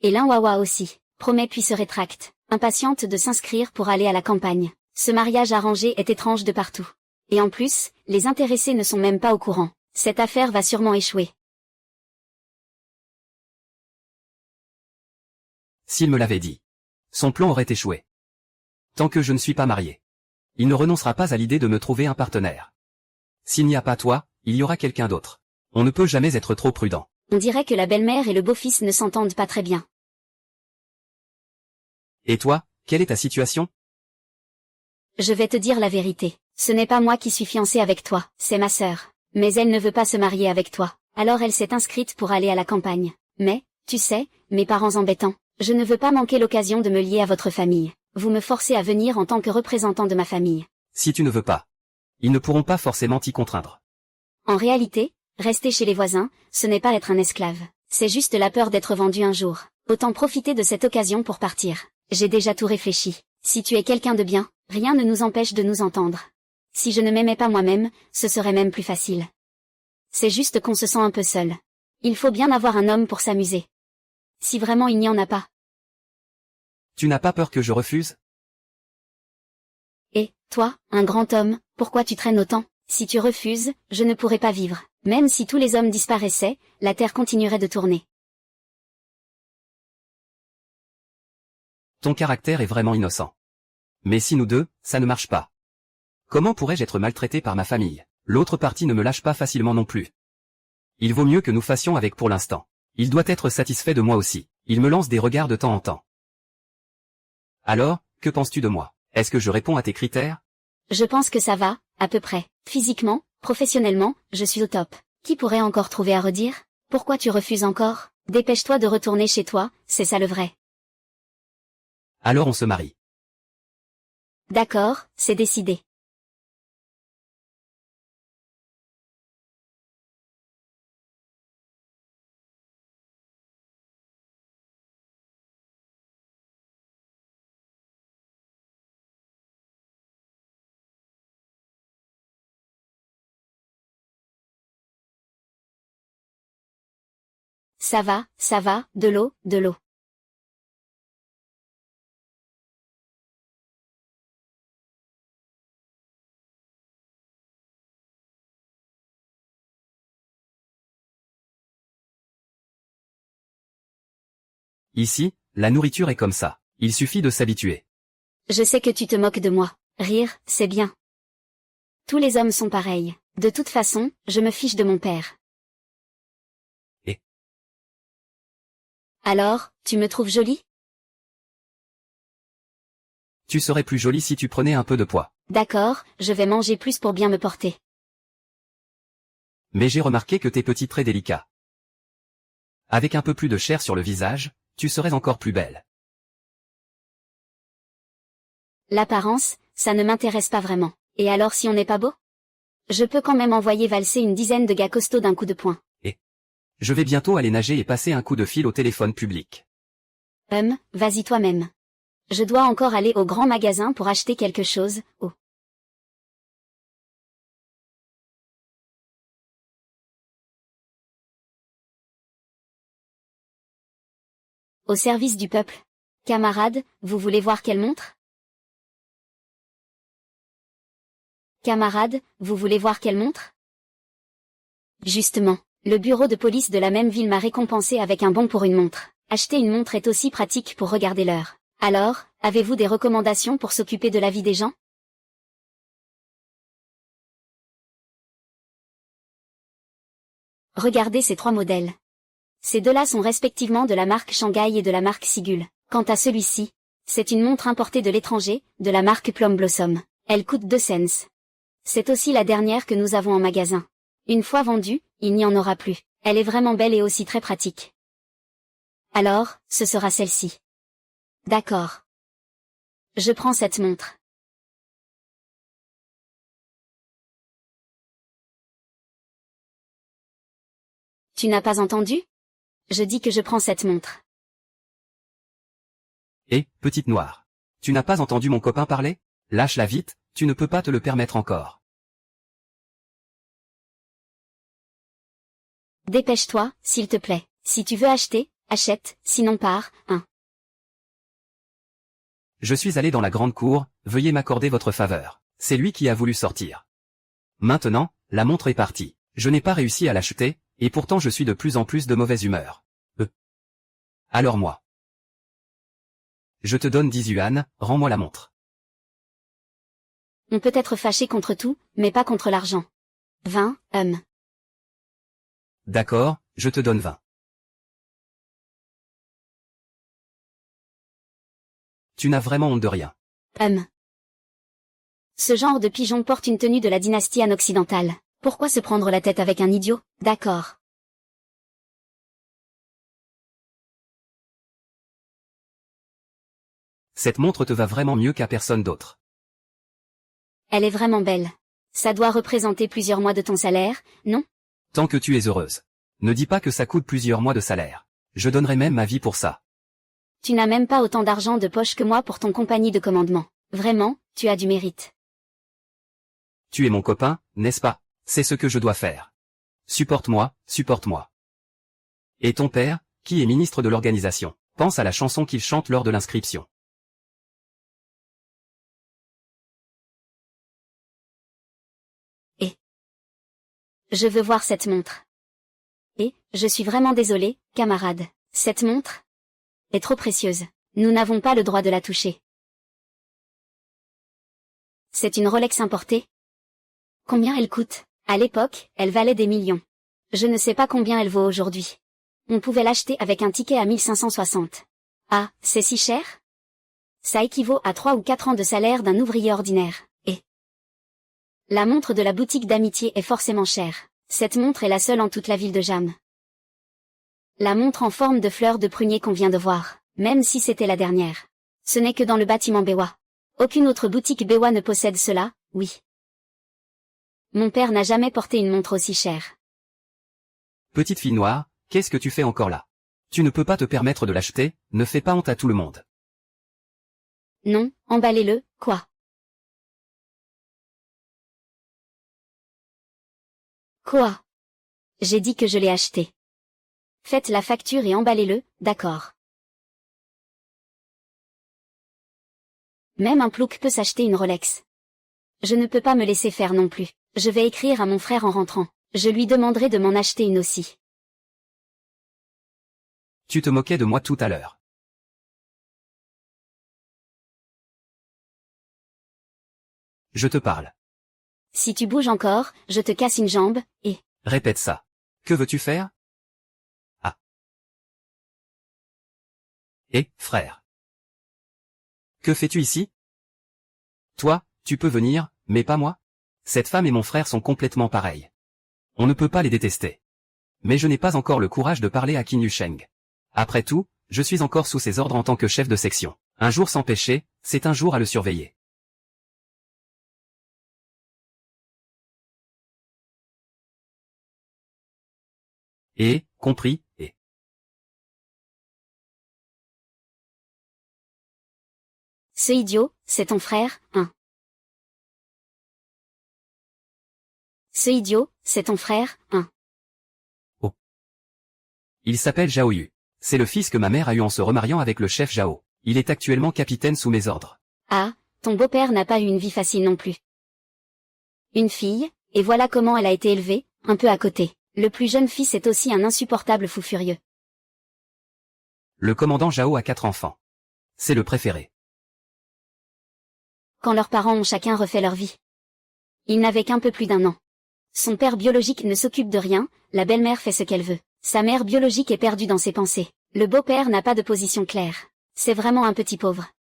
Speaker 1: Et Lin Wawa aussi, promet puis se rétracte, impatiente de s'inscrire pour aller à la campagne. Ce mariage arrangé est étrange de partout. Et en plus, les intéressés ne sont même pas au courant. Cette affaire va sûrement échouer.
Speaker 2: S'il me l'avait dit. Son plan aurait échoué. Tant que je ne suis pas marié. Il ne renoncera pas à l'idée de me trouver un partenaire. S'il n'y a pas toi, il y aura quelqu'un d'autre. On ne peut jamais être trop prudent.
Speaker 1: On dirait que la belle-mère et le beau-fils ne s'entendent pas très bien.
Speaker 2: Et toi, quelle est ta situation?
Speaker 1: Je vais te dire la vérité. Ce n'est pas moi qui suis fiancée avec toi, c'est ma sœur. Mais elle ne veut pas se marier avec toi. Alors elle s'est inscrite pour aller à la campagne. Mais, tu sais, mes parents embêtants. Je ne veux pas manquer l'occasion de me lier à votre famille. Vous me forcez à venir en tant que représentant de ma famille.
Speaker 2: Si tu ne veux pas. Ils ne pourront pas forcément t'y contraindre.
Speaker 1: En réalité, rester chez les voisins, ce n'est pas être un esclave. C'est juste la peur d'être vendu un jour. Autant profiter de cette occasion pour partir. J'ai déjà tout réfléchi. Si tu es quelqu'un de bien, rien ne nous empêche de nous entendre. Si je ne m'aimais pas moi-même, ce serait même plus facile. C'est juste qu'on se sent un peu seul. Il faut bien avoir un homme pour s'amuser. Si vraiment il n'y en a pas.
Speaker 2: Tu n'as pas peur que je refuse?
Speaker 1: Et, toi, un grand homme, pourquoi tu traînes autant? Si tu refuses, je ne pourrais pas vivre. Même si tous les hommes disparaissaient, la terre continuerait de tourner.
Speaker 2: Ton caractère est vraiment innocent. Mais si nous deux, ça ne marche pas. Comment pourrais-je être maltraité par ma famille? L'autre partie ne me lâche pas facilement non plus. Il vaut mieux que nous fassions avec pour l'instant. Il doit être satisfait de moi aussi. Il me lance des regards de temps en temps. Alors, que penses-tu de moi? Est-ce que je réponds à tes critères?
Speaker 1: Je pense que ça va, à peu près. Physiquement, professionnellement, je suis au top. Qui pourrait encore trouver à redire? Pourquoi tu refuses encore? Dépêche-toi de retourner chez toi, c'est ça le vrai.
Speaker 2: Alors on se marie.
Speaker 1: D'accord, c'est décidé. Ça va, de l'eau, de l'eau.
Speaker 2: Ici, la nourriture est comme ça. Il suffit de s'habituer.
Speaker 1: Je sais que tu te moques de moi. Rire, c'est bien. Tous les hommes sont pareils. De toute façon, je me fiche de mon père.
Speaker 2: Et?
Speaker 1: Alors, tu me trouves jolie?
Speaker 2: Tu serais plus jolie si tu prenais un peu de poids.
Speaker 1: D'accord, je vais manger plus pour bien me porter.
Speaker 2: Mais j'ai remarqué que tes petits très délicats. Avec un peu plus de chair sur le visage, tu serais encore plus belle.
Speaker 1: L'apparence, ça ne m'intéresse pas vraiment. Et alors si on n'est pas beau? Je peux quand même envoyer valser une dizaine de gars costauds d'un coup de poing.
Speaker 2: Je vais bientôt aller nager et passer un coup de fil au téléphone public.
Speaker 1: Vas-y toi-même. Je dois encore aller au grand magasin pour acheter quelque chose, oh. Au service du peuple. Camarade, vous voulez voir quelle montre? Camarade, vous voulez voir quelle montre? Justement, le bureau de police de la même ville m'a récompensé avec un bon pour une montre. Acheter une montre est aussi pratique pour regarder l'heure. Alors, avez-vous des recommandations pour s'occuper de la vie des gens? Regardez ces 3 modèles. Ces deux-là sont respectivement de la marque Shanghai et de la marque Sigul. Quant à celui-ci, c'est une montre importée de l'étranger, de la marque Plum Blossom. Elle coûte 2 cents. C'est aussi la dernière que nous avons en magasin. Une fois vendue, il n'y en aura plus. Elle est vraiment belle et aussi très pratique. Alors, ce sera celle-ci. D'accord. Je prends cette montre. Tu n'as pas entendu? Je dis que je prends cette montre.
Speaker 2: Et, petite noire. Tu n'as pas entendu mon copain parler? Lâche-la vite, tu ne peux pas te le permettre encore.
Speaker 1: Dépêche-toi, s'il te plaît. Si tu veux acheter, achète, sinon pars, hein.
Speaker 2: Je suis allé dans la grande cour, veuillez m'accorder votre faveur. C'est lui qui a voulu sortir. Maintenant, la montre est partie. Je n'ai pas réussi à l'acheter, et pourtant je suis de plus en plus de mauvaise humeur. Alors moi. Je te donne 10 yuan, rends-moi la montre.
Speaker 1: On peut être fâché contre tout, mais pas contre l'argent. 20,
Speaker 2: D'accord, je te donne 20. Tu n'as vraiment honte de rien.
Speaker 1: Ce genre de pigeon porte une tenue de la dynastie Han occidentale. Pourquoi se prendre la tête avec un idiot? D'accord.
Speaker 2: Cette montre te va vraiment mieux qu'à personne d'autre.
Speaker 1: Elle est vraiment belle. Ça doit représenter plusieurs mois de ton salaire, non?
Speaker 2: Tant que tu es heureuse. Ne dis pas que ça coûte plusieurs mois de salaire. Je donnerai même ma vie pour ça.
Speaker 1: Tu n'as même pas autant d'argent de poche que moi pour ton compagnie de commandement. Vraiment, tu as du mérite.
Speaker 2: Tu es mon copain, n'est-ce pas? C'est ce que je dois faire. Supporte-moi, supporte-moi. Et ton père, qui est ministre de l'organisation, pense à la chanson qu'il chante lors de l'inscription.
Speaker 1: Je veux voir cette montre. Et, je suis vraiment désolé, camarade. Cette montre est trop précieuse. Nous n'avons pas le droit de la toucher. C'est une Rolex importée. Combien elle coûte? À l'époque, elle valait des millions. Je ne sais pas combien elle vaut aujourd'hui. On pouvait l'acheter avec un ticket à 1560. Ah, c'est si cher? Ça équivaut à 3 ou 4 ans de salaire d'un ouvrier ordinaire. Et la montre de la boutique d'amitié est forcément chère. Cette montre est la seule en toute la ville de Jam. La montre en forme de fleur de prunier qu'on vient de voir, même si c'était la dernière. Ce n'est que dans le bâtiment Bewa. Aucune autre boutique Bewa ne possède cela, oui. Mon père n'a jamais porté une montre aussi chère.
Speaker 2: Petite fille noire, qu'est-ce que tu fais encore là? Tu ne peux pas te permettre de l'acheter, ne fais pas honte à tout le monde.
Speaker 1: Non, emballez-le, quoi? Quoi? J'ai dit que je l'ai acheté. Faites la facture et emballez-le, d'accord. Même un plouc peut s'acheter une Rolex. Je ne peux pas me laisser faire non plus. Je vais écrire à mon frère en rentrant. Je lui demanderai de m'en acheter une aussi.
Speaker 2: Tu te moquais de moi tout à l'heure. Je te parle.
Speaker 1: Si tu bouges encore, je te casse une jambe, et...
Speaker 2: Répète ça. Que veux-tu faire? Ah. Eh, frère. Que fais-tu ici? Toi, tu peux venir, mais pas moi? Cette femme et mon frère sont complètement pareils. On ne peut pas les détester. Mais je n'ai pas encore le courage de parler à Qin Yusheng. Après tout, je suis encore sous ses ordres en tant que chef de section. Un jour sans péché, c'est un jour à le surveiller. Et, compris, et.
Speaker 1: Ce idiot, c'est ton frère, hein. Ce idiot, c'est ton frère, hein.
Speaker 2: Oh. Il s'appelle Zhao Yu. C'est le fils que ma mère a eu en se remariant avec le chef Zhao. Il est actuellement capitaine sous mes ordres.
Speaker 1: Ah, ton beau-père n'a pas eu une vie facile non plus. Une fille, et voilà comment elle a été élevée, un peu à côté. Le plus jeune fils est aussi un insupportable fou furieux.
Speaker 2: Le commandant Zhao a 4 enfants. C'est le préféré.
Speaker 1: Quand leurs parents ont chacun refait leur vie. Il n'avait qu'un peu plus d'1 an. Son père biologique ne s'occupe de rien, la belle-mère fait ce qu'elle veut. Sa mère biologique est perdue dans ses pensées. Le beau-père n'a pas de position claire. C'est vraiment un petit pauvre.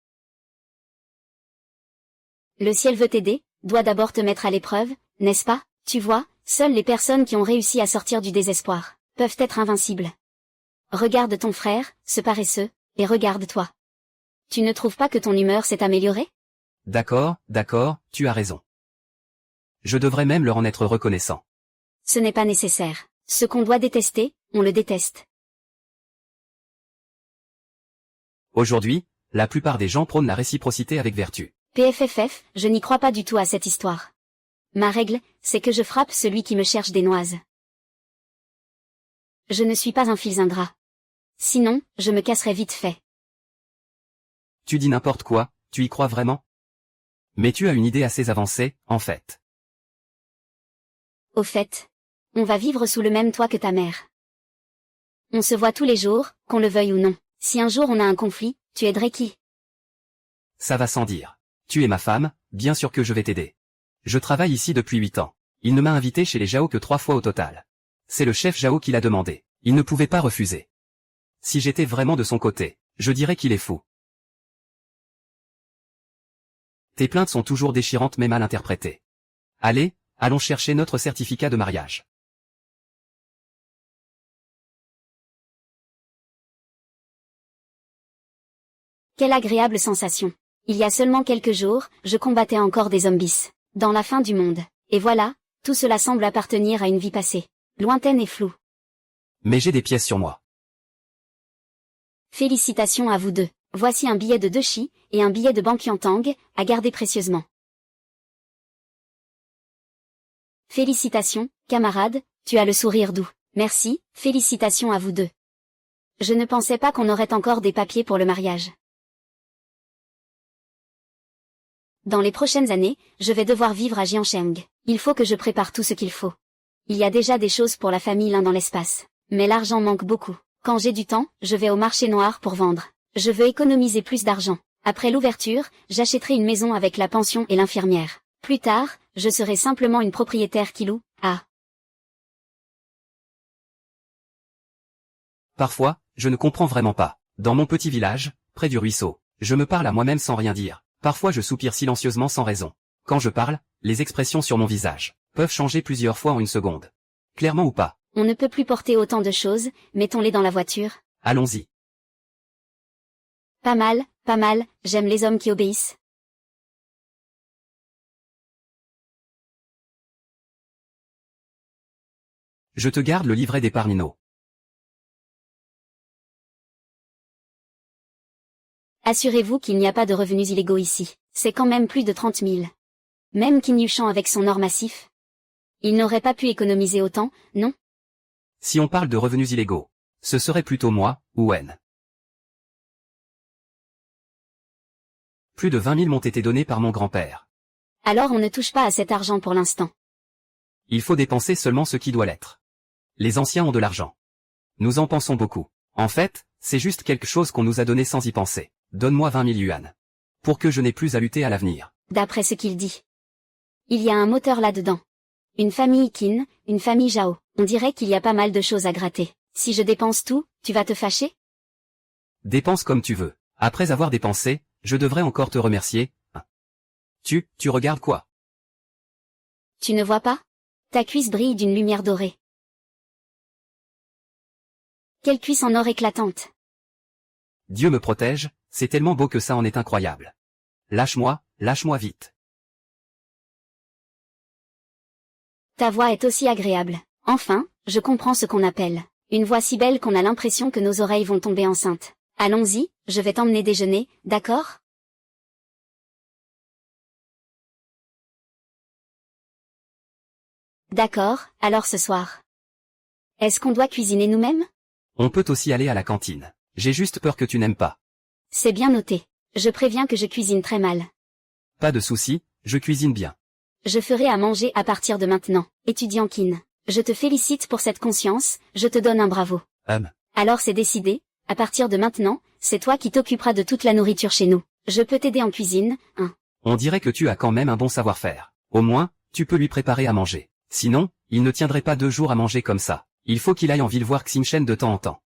Speaker 1: Le ciel veut t'aider, doit d'abord te mettre à l'épreuve, n'est-ce pas? Tu vois, seules les personnes qui ont réussi à sortir du désespoir peuvent être invincibles. Regarde ton frère, ce paresseux, et regarde-toi. Tu ne trouves pas que ton humeur s'est améliorée?
Speaker 2: D'accord, tu as raison. Je devrais même leur en être reconnaissant.
Speaker 1: Ce n'est pas nécessaire. Ce qu'on doit détester, on le déteste.
Speaker 2: Aujourd'hui, la plupart des gens prônent la réciprocité avec vertu.
Speaker 1: PFFF, je n'y crois pas du tout à cette histoire. Ma règle, c'est que je frappe celui qui me cherche des noises. Je ne suis pas un fils ingrat. Sinon, je me casserais vite fait.
Speaker 2: Tu dis n'importe quoi, tu y crois vraiment? Mais tu as une idée assez avancée, en fait.
Speaker 1: Au fait, on va vivre sous le même toit que ta mère. On se voit tous les jours, qu'on le veuille ou non. Si un jour on a un conflit, tu aiderais qui?
Speaker 2: Ça va sans dire. Tu es ma femme, bien sûr que je vais t'aider. Je travaille ici depuis 8 ans. Il ne m'a invité chez les Zhao que 3 fois au total. C'est le chef Zhao qui l'a demandé. Il ne pouvait pas refuser. Si j'étais vraiment de son côté, je dirais qu'il est fou. Tes plaintes sont toujours déchirantes mais mal interprétées. Allez, allons chercher notre certificat de mariage.
Speaker 1: Quelle agréable sensation. Il y a seulement quelques jours, je combattais encore des zombies. Dans la fin du monde. Et voilà, tout cela semble appartenir à une vie passée. Lointaine et floue.
Speaker 2: Mais j'ai des pièces sur moi.
Speaker 1: Félicitations à vous deux. Voici un billet de 2 chi, et un billet de Banqiantang, à garder précieusement. Félicitations, camarade, tu as le sourire doux. Merci, félicitations à vous deux. Je ne pensais pas qu'on aurait encore des papiers pour le mariage. Dans les prochaines années, je vais devoir vivre à Jiancheng. Il faut que je prépare tout ce qu'il faut. Il y a déjà des choses pour la famille l'un dans l'espace. Mais l'argent manque beaucoup. Quand j'ai du temps, je vais au marché noir pour vendre. Je veux économiser plus d'argent. Après l'ouverture, j'achèterai une maison avec la pension et l'infirmière. Plus tard, je serai simplement une propriétaire qui loue. Ah.
Speaker 2: Parfois, je ne comprends vraiment pas. Dans mon petit village, près du ruisseau, je me parle à moi-même sans rien dire. Parfois je soupire silencieusement sans raison. Quand je parle, les expressions sur mon visage peuvent changer plusieurs fois en une seconde. Clairement ou pas.
Speaker 1: On ne peut plus porter autant de choses, mettons-les dans la voiture.
Speaker 2: Allons-y.
Speaker 1: Pas mal, j'aime les hommes qui obéissent.
Speaker 2: Je te garde le livret d'épargne No.
Speaker 1: Assurez-vous qu'il n'y a pas de revenus illégaux ici. C'est quand même plus de 30 000. Même Qin Yusheng avec son or massif. Il n'aurait pas pu économiser autant, non?
Speaker 2: Si on parle de revenus illégaux, ce serait plutôt moi, ou Wen. Plus de 20 000 m'ont été donnés par mon grand-père.
Speaker 1: Alors on ne touche pas à cet argent pour l'instant.
Speaker 2: Il faut dépenser seulement ce qui doit l'être. Les anciens ont de l'argent. Nous en pensons beaucoup. En fait, c'est juste quelque chose qu'on nous a donné sans y penser. Donne-moi 20 000 yuan. Pour que je n'ai plus à lutter à l'avenir.
Speaker 1: D'après ce qu'il dit. Il y a un moteur là-dedans. Une famille Qin, une famille Zhao. On dirait qu'il y a pas mal de choses à gratter. Si je dépense tout, tu vas te fâcher?
Speaker 2: Dépense comme tu veux. Après avoir dépensé, je devrais encore te remercier. Tu regardes quoi?
Speaker 1: Tu ne vois pas? Ta cuisse brille d'une lumière dorée. Quelle cuisse en or éclatante!
Speaker 2: Dieu me protège, c'est tellement beau que ça en est incroyable. Lâche-moi vite.
Speaker 1: Ta voix est aussi agréable. Enfin, je comprends ce qu'on appelle une voix si belle qu'on a l'impression que nos oreilles vont tomber enceintes. Allons-y, je vais t'emmener déjeuner, d'accord? D'accord, alors ce soir. Est-ce qu'on doit cuisiner nous-mêmes?
Speaker 2: On peut aussi aller à la cantine. J'ai juste peur que tu n'aimes pas.
Speaker 1: C'est bien noté. Je préviens que je cuisine très mal.
Speaker 2: Pas de souci, je cuisine bien.
Speaker 1: Je ferai à manger à partir de maintenant, étudiant Kin. Je te félicite pour cette conscience, je te donne un bravo. Alors c'est décidé, à partir de maintenant, c'est toi qui t'occuperas de toute la nourriture chez nous. Je peux t'aider en cuisine, hein.
Speaker 2: On dirait que tu as quand même un bon savoir-faire. Au moins, tu peux lui préparer à manger. Sinon, il ne tiendrait pas 2 jours à manger comme ça. Il faut qu'il aille en ville voir Ximchen de temps en temps.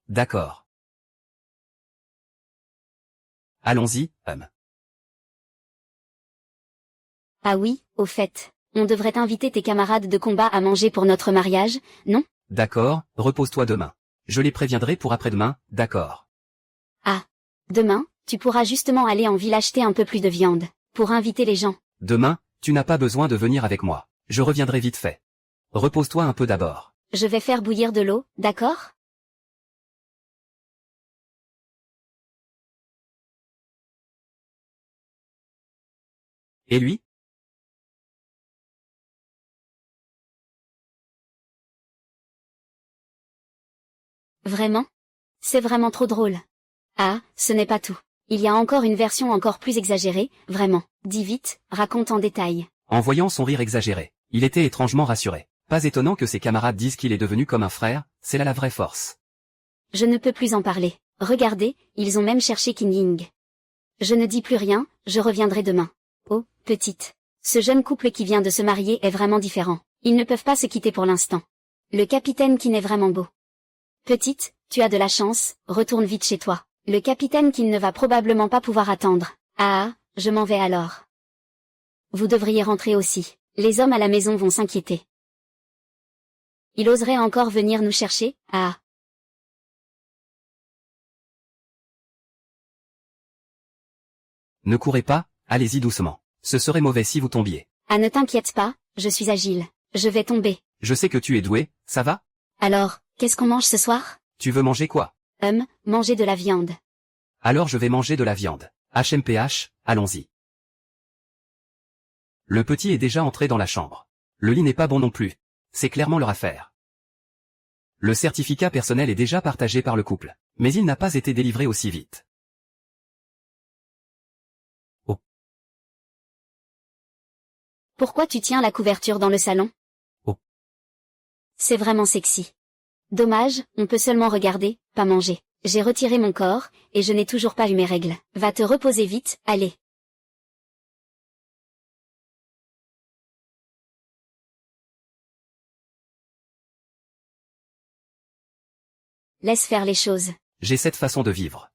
Speaker 2: D'accord. Allons-y,
Speaker 1: Ah oui, au fait, on devrait inviter tes camarades de combat à manger pour notre mariage, non?
Speaker 2: D'accord, repose-toi demain. Je les préviendrai pour après-demain, d'accord.
Speaker 1: Ah. Demain, tu pourras justement aller en ville acheter un peu plus de viande, pour inviter les gens.
Speaker 2: Demain, tu n'as pas besoin de venir avec moi. Je reviendrai vite fait. Repose-toi un peu d'abord.
Speaker 1: Je vais faire bouillir de l'eau, d'accord?
Speaker 2: Et lui?
Speaker 1: Vraiment? C'est vraiment trop drôle. Ah, ce n'est pas tout. Il y a encore une version encore plus exagérée, vraiment. Dis vite, raconte en détail.
Speaker 2: En voyant son rire exagéré, il était étrangement rassuré. Pas étonnant que ses camarades disent qu'il est devenu comme un frère, c'est là la vraie force.
Speaker 1: Je ne peux plus en parler. Regardez, ils ont même cherché King Ying. Je ne dis plus rien, je reviendrai demain. Oh, petite. Ce jeune couple qui vient de se marier est vraiment différent. Ils ne peuvent pas se quitter pour l'instant. Le capitaine Kin est vraiment beau. Petite, tu as de la chance, retourne vite chez toi. Le capitaine Kin ne va probablement pas pouvoir attendre. Ah, je m'en vais alors. Vous devriez rentrer aussi. Les hommes à la maison vont s'inquiéter. Il oserait encore venir nous chercher? Ah.
Speaker 2: Ne courez pas, allez-y doucement. Ce serait mauvais si vous tombiez.
Speaker 1: Ah, ne t'inquiète pas, je suis agile. Je vais tomber.
Speaker 2: Je sais que tu es doué, ça va?
Speaker 1: Alors, qu'est-ce qu'on mange ce soir?
Speaker 2: Tu veux manger quoi?
Speaker 1: Manger de la viande.
Speaker 2: Alors je vais manger de la viande. HMPH, allons-y. Le petit est déjà entré dans la chambre. Le lit n'est pas bon non plus. C'est clairement leur affaire. Le certificat personnel est déjà partagé par le couple, mais il n'a pas été délivré aussi vite. Oh.
Speaker 1: Pourquoi tu tiens la couverture dans le salon?
Speaker 2: Oh.
Speaker 1: C'est vraiment sexy. Dommage, on peut seulement regarder, pas manger. J'ai retiré mon corps, et je n'ai toujours pas eu mes règles. Va te reposer vite, allez. Laisse faire les choses.
Speaker 2: J'ai cette façon de vivre.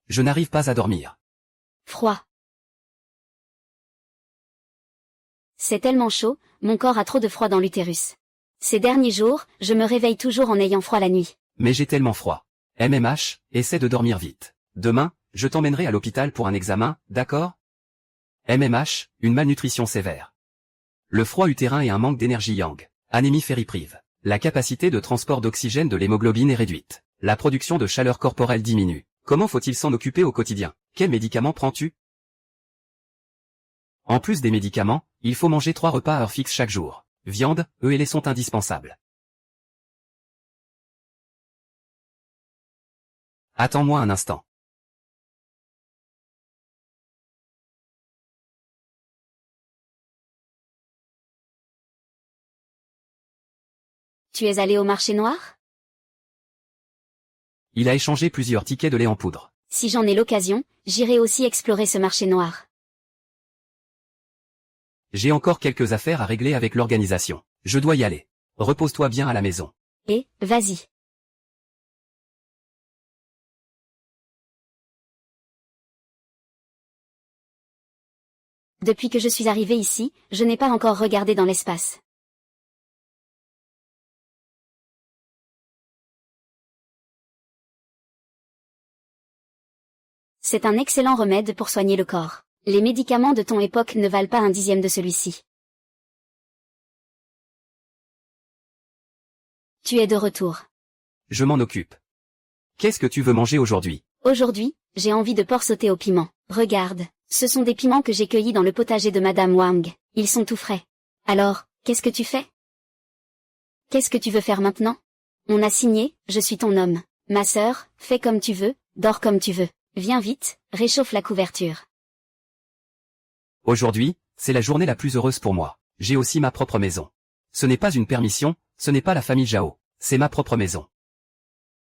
Speaker 2: Je n'arrive pas à dormir.
Speaker 1: Froid. C'est tellement chaud, mon corps a trop de froid dans l'utérus. Ces derniers jours, je me réveille toujours en ayant froid la nuit.
Speaker 2: Mais j'ai tellement froid. MMH, essaie de dormir vite. Demain, je t'emmènerai à l'hôpital pour un examen, d'accord? MMH, une malnutrition sévère. Le froid utérin et un manque d'énergie yang. Anémie fériprive. La capacité de transport d'oxygène de l'hémoglobine est réduite. La production de chaleur corporelle diminue. Comment faut-il s'en occuper au quotidien? Quels médicaments prends-tu? En plus des médicaments, il faut manger 3 repas à heure fixe chaque jour. Viande, œufs et lait sont indispensables. Attends-moi un instant.
Speaker 1: Tu es allé au marché noir?
Speaker 2: Il a échangé plusieurs tickets de lait en poudre.
Speaker 1: Si j'en ai l'occasion, j'irai aussi explorer ce marché noir.
Speaker 2: J'ai encore quelques affaires à régler avec l'organisation. Je dois y aller. Repose-toi bien à la maison.
Speaker 1: Et, vas-y. Depuis que je suis arrivé ici, je n'ai pas encore regardé dans l'espace. C'est un excellent remède pour soigner le corps. Les médicaments de ton époque ne valent pas un dixième de celui-ci. Tu es de retour.
Speaker 2: Je m'en occupe. Qu'est-ce que tu veux manger aujourd'hui?
Speaker 1: Aujourd'hui, j'ai envie de porc sauté au piment. Regarde, ce sont des piments que j'ai cueillis dans le potager de Madame Wang. Ils sont tout frais. Alors, qu'est-ce que tu fais? Qu'est-ce que tu veux faire maintenant? On a signé, je suis ton homme. Ma sœur, fais comme tu veux, dors comme tu veux. Viens vite, réchauffe la couverture.
Speaker 2: Aujourd'hui, c'est la journée la plus heureuse pour moi. J'ai aussi ma propre maison. Ce n'est pas une permission, ce n'est pas la famille Zhao. C'est ma propre maison.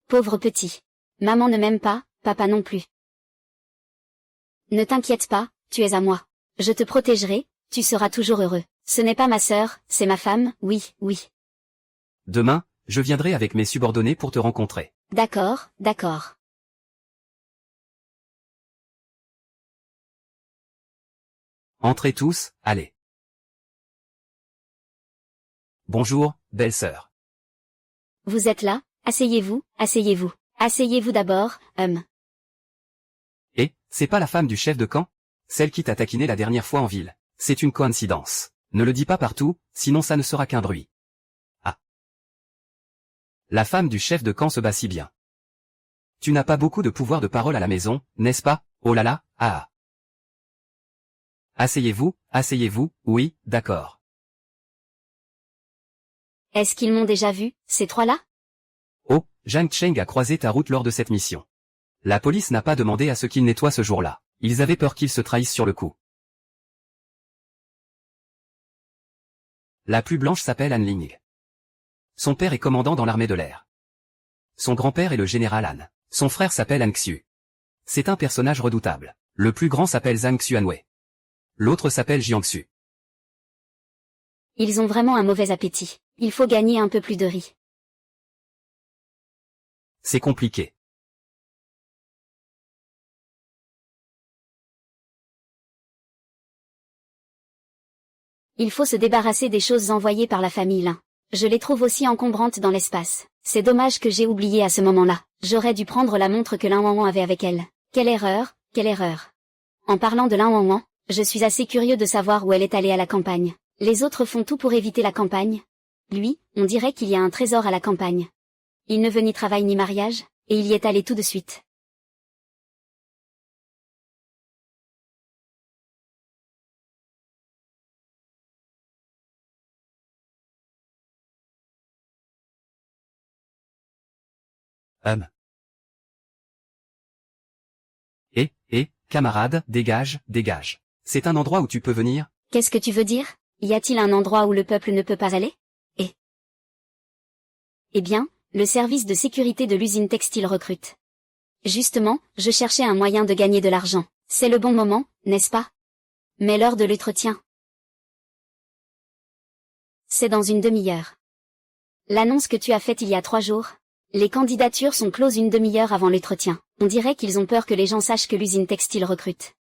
Speaker 1: Pauvre petit. Maman ne m'aime pas, papa non plus. Ne t'inquiète pas, tu es à moi. Je te protégerai, tu seras toujours heureux. Ce n'est pas ma sœur, c'est ma femme, oui, oui.
Speaker 2: Demain, je viendrai avec mes subordonnés pour te rencontrer.
Speaker 1: D'accord, d'accord.
Speaker 2: Entrez tous, allez. Bonjour, belle-sœur.
Speaker 1: Vous êtes là, asseyez-vous, asseyez-vous. Asseyez-vous d'abord,
Speaker 2: Et, c'est pas la femme du chef de camp? Celle qui t'a taquiné la dernière fois en ville. C'est une coïncidence. Ne le dis pas partout, sinon ça ne sera qu'un bruit. Ah. La femme du chef de camp se bat si bien. Tu n'as pas beaucoup de pouvoir de parole à la maison, n'est-ce pas? Oh là là, ah. Asseyez-vous, oui, d'accord.
Speaker 1: Est-ce qu'ils m'ont déjà vu, ces trois-là?
Speaker 2: Oh, Zhang Cheng a croisé ta route lors de cette mission. La police n'a pas demandé à ce qu'ils nettoient ce jour-là. Ils avaient peur qu'ils se trahissent sur le coup. La plus blanche s'appelle Han Ling. Son père est commandant dans l'armée de l'air. Son grand-père est le général Han. Son frère s'appelle Han Xiu. C'est un personnage redoutable. Le plus grand s'appelle Zhang Xuanwei. L'autre s'appelle Jiangsu.
Speaker 1: Ils ont vraiment un mauvais appétit. Il faut gagner un peu plus de riz.
Speaker 2: C'est compliqué.
Speaker 1: Il faut se débarrasser des choses envoyées par la famille Lin. Je les trouve aussi encombrantes dans l'espace. C'est dommage que j'ai oublié à ce moment-là. J'aurais dû prendre la montre que Lin Wangwan avait avec elle. Quelle erreur, quelle erreur. En parlant de Lin Wangwan, je suis assez curieux de savoir où elle est allée à la campagne. Les autres font tout pour éviter la campagne. Lui, on dirait qu'il y a un trésor à la campagne. Il ne veut ni travail ni mariage, et il y est allé tout de suite.
Speaker 2: Camarade, dégage, dégage. C'est un endroit où tu peux venir?
Speaker 1: Qu'est-ce que tu veux dire? Y a-t-il un endroit où le peuple ne peut pas aller? Eh bien, le service de sécurité de l'usine textile recrute. Justement, je cherchais un moyen de gagner de l'argent. C'est le bon moment, n'est-ce pas? Mais l'heure de l'entretien. C'est dans une demi-heure. L'annonce que tu as faite il y a 3 jours. Les candidatures sont closes une demi-heure avant l'entretien. On dirait qu'ils ont peur que les gens sachent que l'usine textile recrute.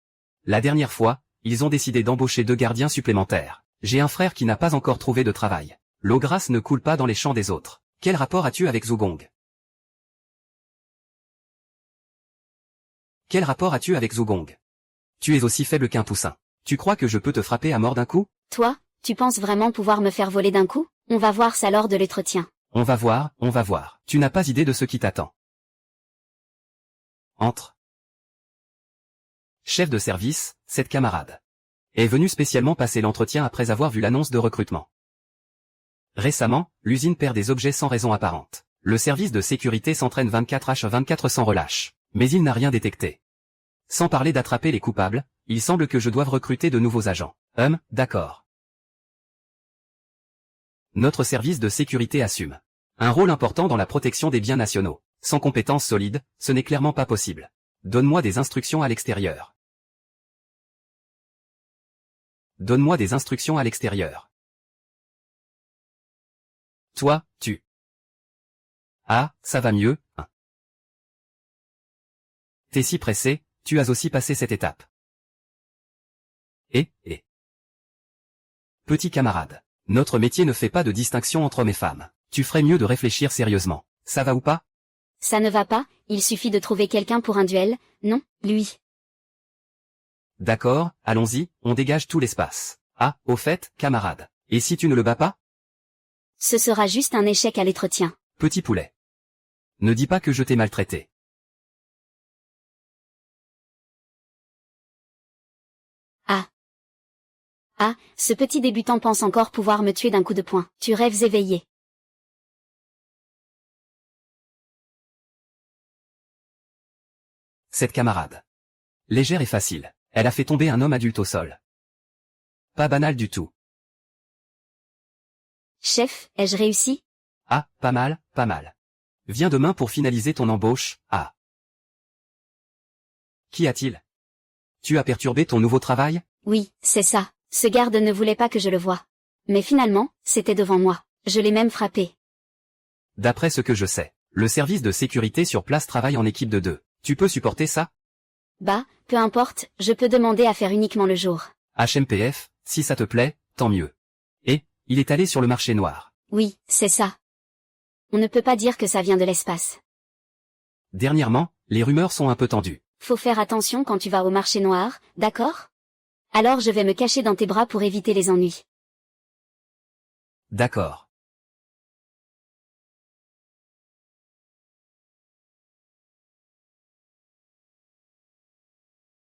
Speaker 2: La dernière fois, ils ont décidé d'embaucher 2 gardiens supplémentaires. J'ai un frère qui n'a pas encore trouvé de travail. L'eau grasse ne coule pas dans les champs des autres. Quel rapport as-tu avec Zhugong? Quel rapport as-tu avec Zhugong? Tu es aussi faible qu'un poussin. Tu crois que je peux te frapper à mort d'un coup?
Speaker 1: Toi, tu penses vraiment pouvoir me faire voler d'un coup? On va voir ça lors de l'entretien.
Speaker 2: On va voir. Tu n'as pas idée de ce qui t'attend. Entre. Chef de service, cette camarade est venu spécialement passer l'entretien après avoir vu l'annonce de recrutement. Récemment, l'usine perd des objets sans raison apparente. Le service de sécurité s'entraîne 24h/24 sans relâche, mais il n'a rien détecté. Sans parler d'attraper les coupables, il semble que je doive recruter de nouveaux agents. D'accord. Notre service de sécurité assume un rôle important dans la protection des biens nationaux. Sans compétences solides, ce n'est clairement pas possible. Donne-moi des instructions à l'extérieur. Donne-moi des instructions à l'extérieur. Toi, tu. Ah, ça va mieux, hein. T'es si pressé, tu as aussi passé cette étape. Et. Petit camarade, notre métier ne fait pas de distinction entre hommes et femmes. Tu ferais mieux de réfléchir sérieusement. Ça va ou pas?
Speaker 1: Ça ne va pas, il suffit de trouver quelqu'un pour un duel, non, lui.
Speaker 2: D'accord, allons-y, on dégage tout l'espace. Ah, au fait, camarade. Et si tu ne le bats pas?
Speaker 1: Ce sera juste un échec à l'entretien.
Speaker 2: Petit poulet. Ne dis pas que je t'ai maltraité.
Speaker 1: Ah, ce petit débutant pense encore pouvoir me tuer d'un coup de poing. Tu rêves éveillé.
Speaker 2: Cette camarade. Légère et facile. Elle a fait tomber un homme adulte au sol. Pas banal du tout.
Speaker 1: Chef, ai-je réussi?
Speaker 2: Ah, pas mal, pas mal. Viens demain pour finaliser ton embauche, ah. Qu'y a-t-il? Tu as perturbé ton nouveau travail?
Speaker 1: Oui, c'est ça. Ce garde ne voulait pas que je le voie. Mais finalement, c'était devant moi. Je l'ai même frappé.
Speaker 2: D'après ce que je sais, le service de sécurité sur place travaille en équipe de 2. Tu peux supporter ça?
Speaker 1: Bah, peu importe, je peux demander à faire uniquement le jour.
Speaker 2: HMPF, si ça te plaît, tant mieux. Et, il est allé sur le marché noir.
Speaker 1: Oui, c'est ça. On ne peut pas dire que ça vient de l'espace.
Speaker 2: Dernièrement, les rumeurs sont un peu tendues.
Speaker 1: Faut faire attention quand tu vas au marché noir, d'accord? Alors je vais me cacher dans tes bras pour éviter les ennuis.
Speaker 2: D'accord.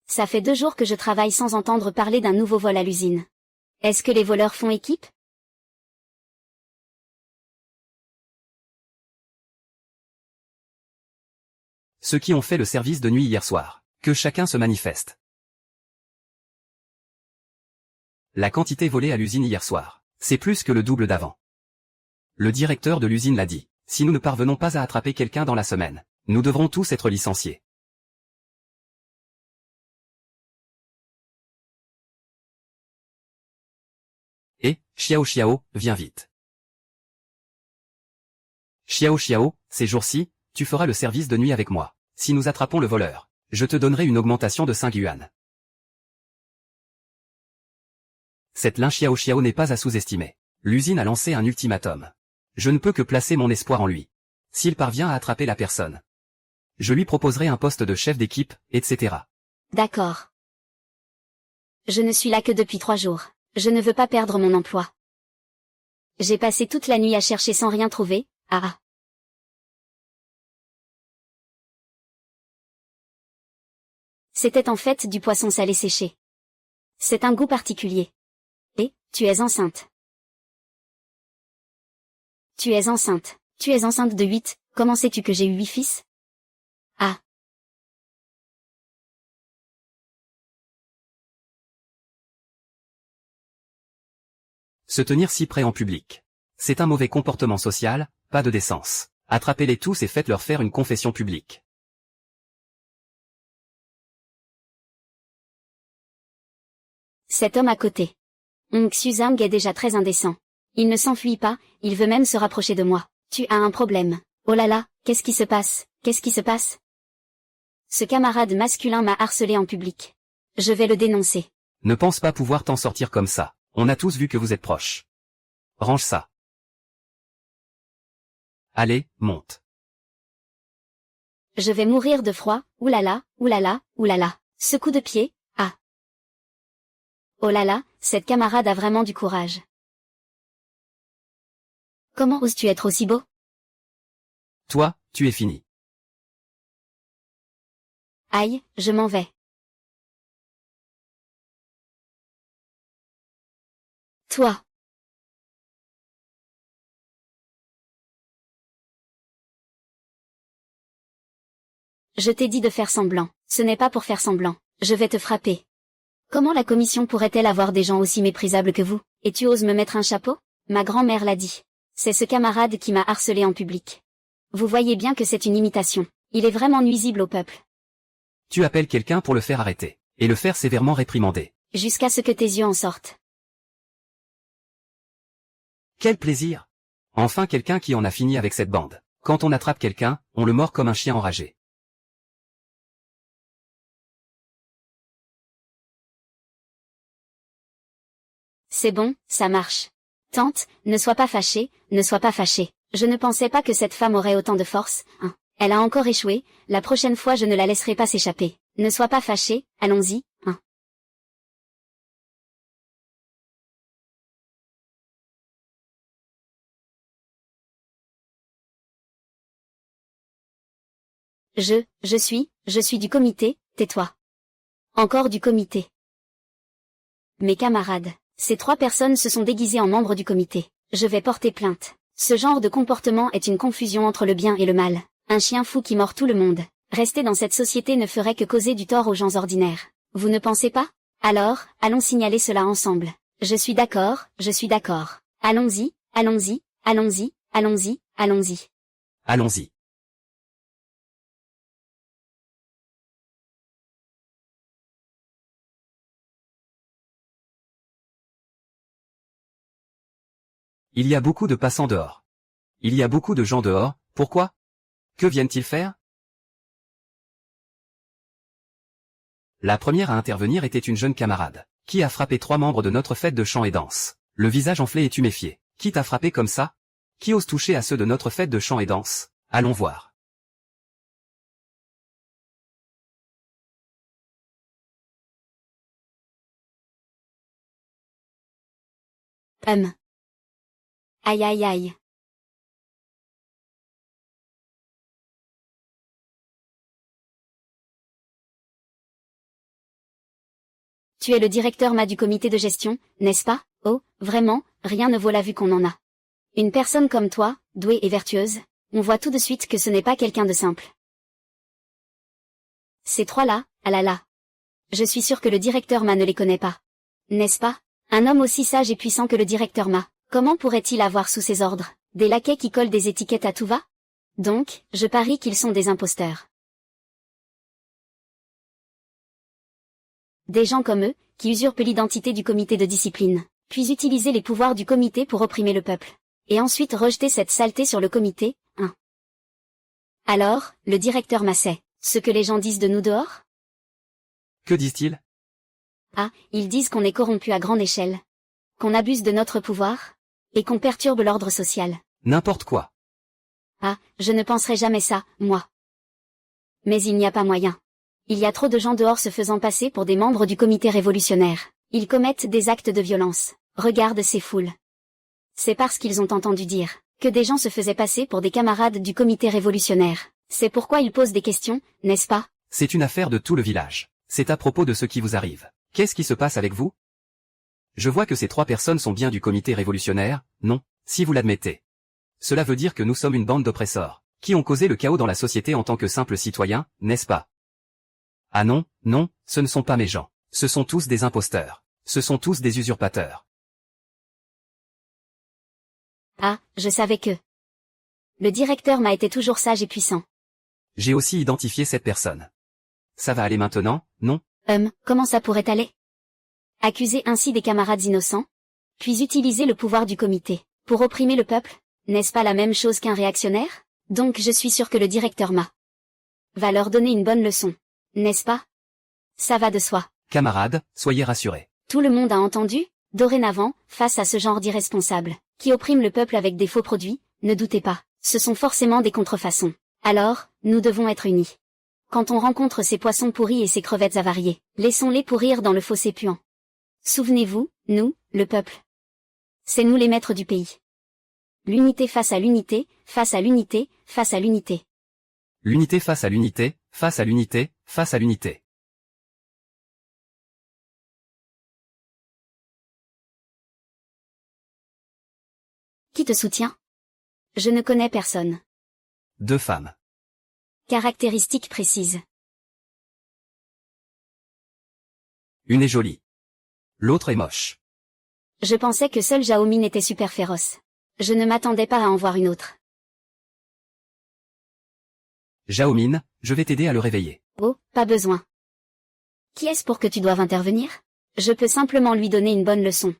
Speaker 1: Ça fait 2 jours que je travaille sans entendre parler d'un nouveau vol à l'usine. Est-ce que les voleurs font équipe?
Speaker 2: Ceux qui ont fait le service de nuit hier soir. Que chacun se manifeste. La quantité volée à l'usine hier soir, c'est plus que le double d'avant. Le directeur de l'usine l'a dit. Si nous ne parvenons pas à attraper quelqu'un dans la semaine, nous devrons tous être licenciés. Et, Xiao Xiao, viens vite. Xiao Xiao, ces jours-ci, tu feras le service de nuit avec moi. Si nous attrapons le voleur, je te donnerai une augmentation de 5 yuan. Cette Lin Xiao Xiao n'est pas à sous-estimer. L'usine a lancé un ultimatum. Je ne peux que placer mon espoir en lui. S'il parvient à attraper la personne, je lui proposerai un poste de chef d'équipe, etc.
Speaker 1: D'accord. Je ne suis là que depuis 3 jours. Je ne veux pas perdre mon emploi. J'ai passé toute la nuit à chercher sans rien trouver, ah. C'était en fait du poisson salé séché. C'est un goût particulier. Et, tu es enceinte. Tu es enceinte. Tu es enceinte de 8, comment sais-tu que j'ai eu 8 fils? Ah.
Speaker 2: Se tenir si près en public. C'est un mauvais comportement social, pas de décence. Attrapez-les tous et faites-leur faire une confession publique.
Speaker 1: Cet homme à côté. Hong Xuzang est déjà très indécent. Il ne s'enfuit pas, il veut même se rapprocher de moi. Tu as un problème. Oh là là, qu'est-ce qui se passe? Qu'est-ce qui se passe? Ce camarade masculin m'a harcelé en public. Je vais le dénoncer.
Speaker 2: Ne pense pas pouvoir t'en sortir comme ça. On a tous vu que vous êtes proches. Range ça. Allez, monte.
Speaker 1: Je vais mourir de froid, oulala, oulala, oulala. Ce coup de pied, ah. Oh là là, cette camarade a vraiment du courage. Comment oses-tu être aussi beau?
Speaker 2: Toi, tu es fini.
Speaker 1: Aïe, je m'en vais. Toi. Je t'ai dit de faire semblant. Ce n'est pas pour faire semblant. Je vais te frapper. Comment la commission pourrait-elle avoir des gens aussi méprisables que vous? Et tu oses me mettre un chapeau? Ma grand-mère l'a dit. C'est ce camarade qui m'a harcelé en public. Vous voyez bien que c'est une imitation. Il est vraiment nuisible au peuple.
Speaker 2: Tu appelles quelqu'un pour le faire arrêter. Et le faire sévèrement réprimander.
Speaker 1: Jusqu'à ce que tes yeux en sortent.
Speaker 2: Quel plaisir! Enfin quelqu'un qui en a fini avec cette bande. Quand on attrape quelqu'un, on le mord comme un chien enragé.
Speaker 1: C'est bon, ça marche. Tante, ne sois pas fâchée, ne sois pas fâchée. Je ne pensais pas que cette femme aurait autant de force, hein. Elle a encore échoué, la prochaine fois je ne la laisserai pas s'échapper. Ne sois pas fâchée, allons-y, hein. Je suis du comité, tais-toi. Encore du comité. Mes camarades, ces 3 personnes se sont déguisées en membres du comité. Je vais porter plainte. Ce genre de comportement est une confusion entre le bien et le mal. Un chien fou qui mord tout le monde. Rester dans cette société ne ferait que causer du tort aux gens ordinaires. Vous ne pensez pas? Alors, allons signaler cela ensemble. Je suis d'accord, je suis d'accord. Allons-y, allons-y, allons-y, allons-y, allons-y.
Speaker 2: Allons-y. Il y a beaucoup de passants dehors. Il y a beaucoup de gens dehors, pourquoi? Que viennent-ils faire? La première à intervenir était une jeune camarade, qui a frappé 3 membres de notre fête de chant et danse. Le visage enflé et tuméfié. Qui t'a frappé comme ça? Qui ose toucher à ceux de notre fête de chant et danse? Allons voir.
Speaker 1: Aïe aïe aïe. Tu es le directeur du comité de gestion, n'est-ce pas? Oh, vraiment, rien ne vaut la vue qu'on en a. Une personne comme toi, douée et vertueuse, on voit tout de suite que ce n'est pas quelqu'un de simple. Ces 3-là, ah là là. Je suis sûr que le directeur Ma ne les connaît pas. N'est-ce pas? Un homme aussi sage et puissant que le directeur Ma, comment pourrait-il avoir sous ses ordres des laquais qui collent des étiquettes à tout va? Donc, je parie qu'ils sont des imposteurs. Des gens comme eux, qui usurpent l'identité du comité de discipline, puis utiliser les pouvoirs du comité pour opprimer le peuple. Et ensuite rejeter cette saleté sur le comité, hein. Alors, le directeur Ma sait ce que les gens disent de nous dehors?
Speaker 2: Que disent-ils?
Speaker 1: Ah, ils disent qu'on est corrompu à grande échelle. Qu'on abuse de notre pouvoir. Et qu'on perturbe l'ordre social.
Speaker 2: N'importe quoi.
Speaker 1: Ah, je ne penserai jamais ça, moi. Mais il n'y a pas moyen. Il y a trop de gens dehors se faisant passer pour des membres du comité révolutionnaire. Ils commettent des actes de violence. Regarde ces foules. C'est parce qu'ils ont entendu dire que des gens se faisaient passer pour des camarades du comité révolutionnaire. C'est pourquoi ils posent des questions, n'est-ce pas?
Speaker 2: C'est une affaire de tout le village. C'est à propos de ce qui vous arrive. Qu'est-ce qui se passe avec vous? Je vois que ces 3 personnes sont bien du comité révolutionnaire, non, si vous l'admettez. Cela veut dire que nous sommes une bande d'oppresseurs, qui ont causé le chaos dans la société en tant que simples citoyens, n'est-ce pas? Ah non, non, ce ne sont pas mes gens. Ce sont tous des imposteurs. Ce sont tous des usurpateurs.
Speaker 1: Ah, je savais que. Le directeur m'a été toujours sage et puissant.
Speaker 2: J'ai aussi identifié cette personne. Ça va aller maintenant, non?
Speaker 1: Comment ça pourrait aller? Accuser ainsi des camarades innocents? Puis utiliser le pouvoir du comité pour opprimer le peuple? N'est-ce pas la même chose qu'un réactionnaire? Donc je suis sûr que le directeur Ma va leur donner une bonne leçon. N'est-ce pas? Ça va de soi.
Speaker 2: Camarades, soyez rassurés.
Speaker 1: Tout le monde a entendu? Dorénavant, face à ce genre d'irresponsables, qui oppriment le peuple avec des faux produits, ne doutez pas, ce sont forcément des contrefaçons. Alors, nous devons être unis. Quand on rencontre ces poissons pourris et ces crevettes avariées, laissons-les pourrir dans le fossé puant. Souvenez-vous, nous, le peuple. C'est nous les maîtres du pays. L'unité face à l'unité, face à l'unité, face à l'unité.
Speaker 2: L'unité face à l'unité, face à l'unité, face à l'unité.
Speaker 1: Qui te soutient? Je ne connais personne.
Speaker 2: 2 femmes.
Speaker 1: Caractéristiques précises.
Speaker 2: Une est jolie. L'autre est moche.
Speaker 1: Je pensais que seule Jaomine était super féroce. Je ne m'attendais pas à en voir une autre.
Speaker 2: Xiaomin, je vais t'aider à le réveiller.
Speaker 1: Oh, pas besoin. Qui est-ce pour que tu doives intervenir? Je peux simplement lui donner une bonne leçon.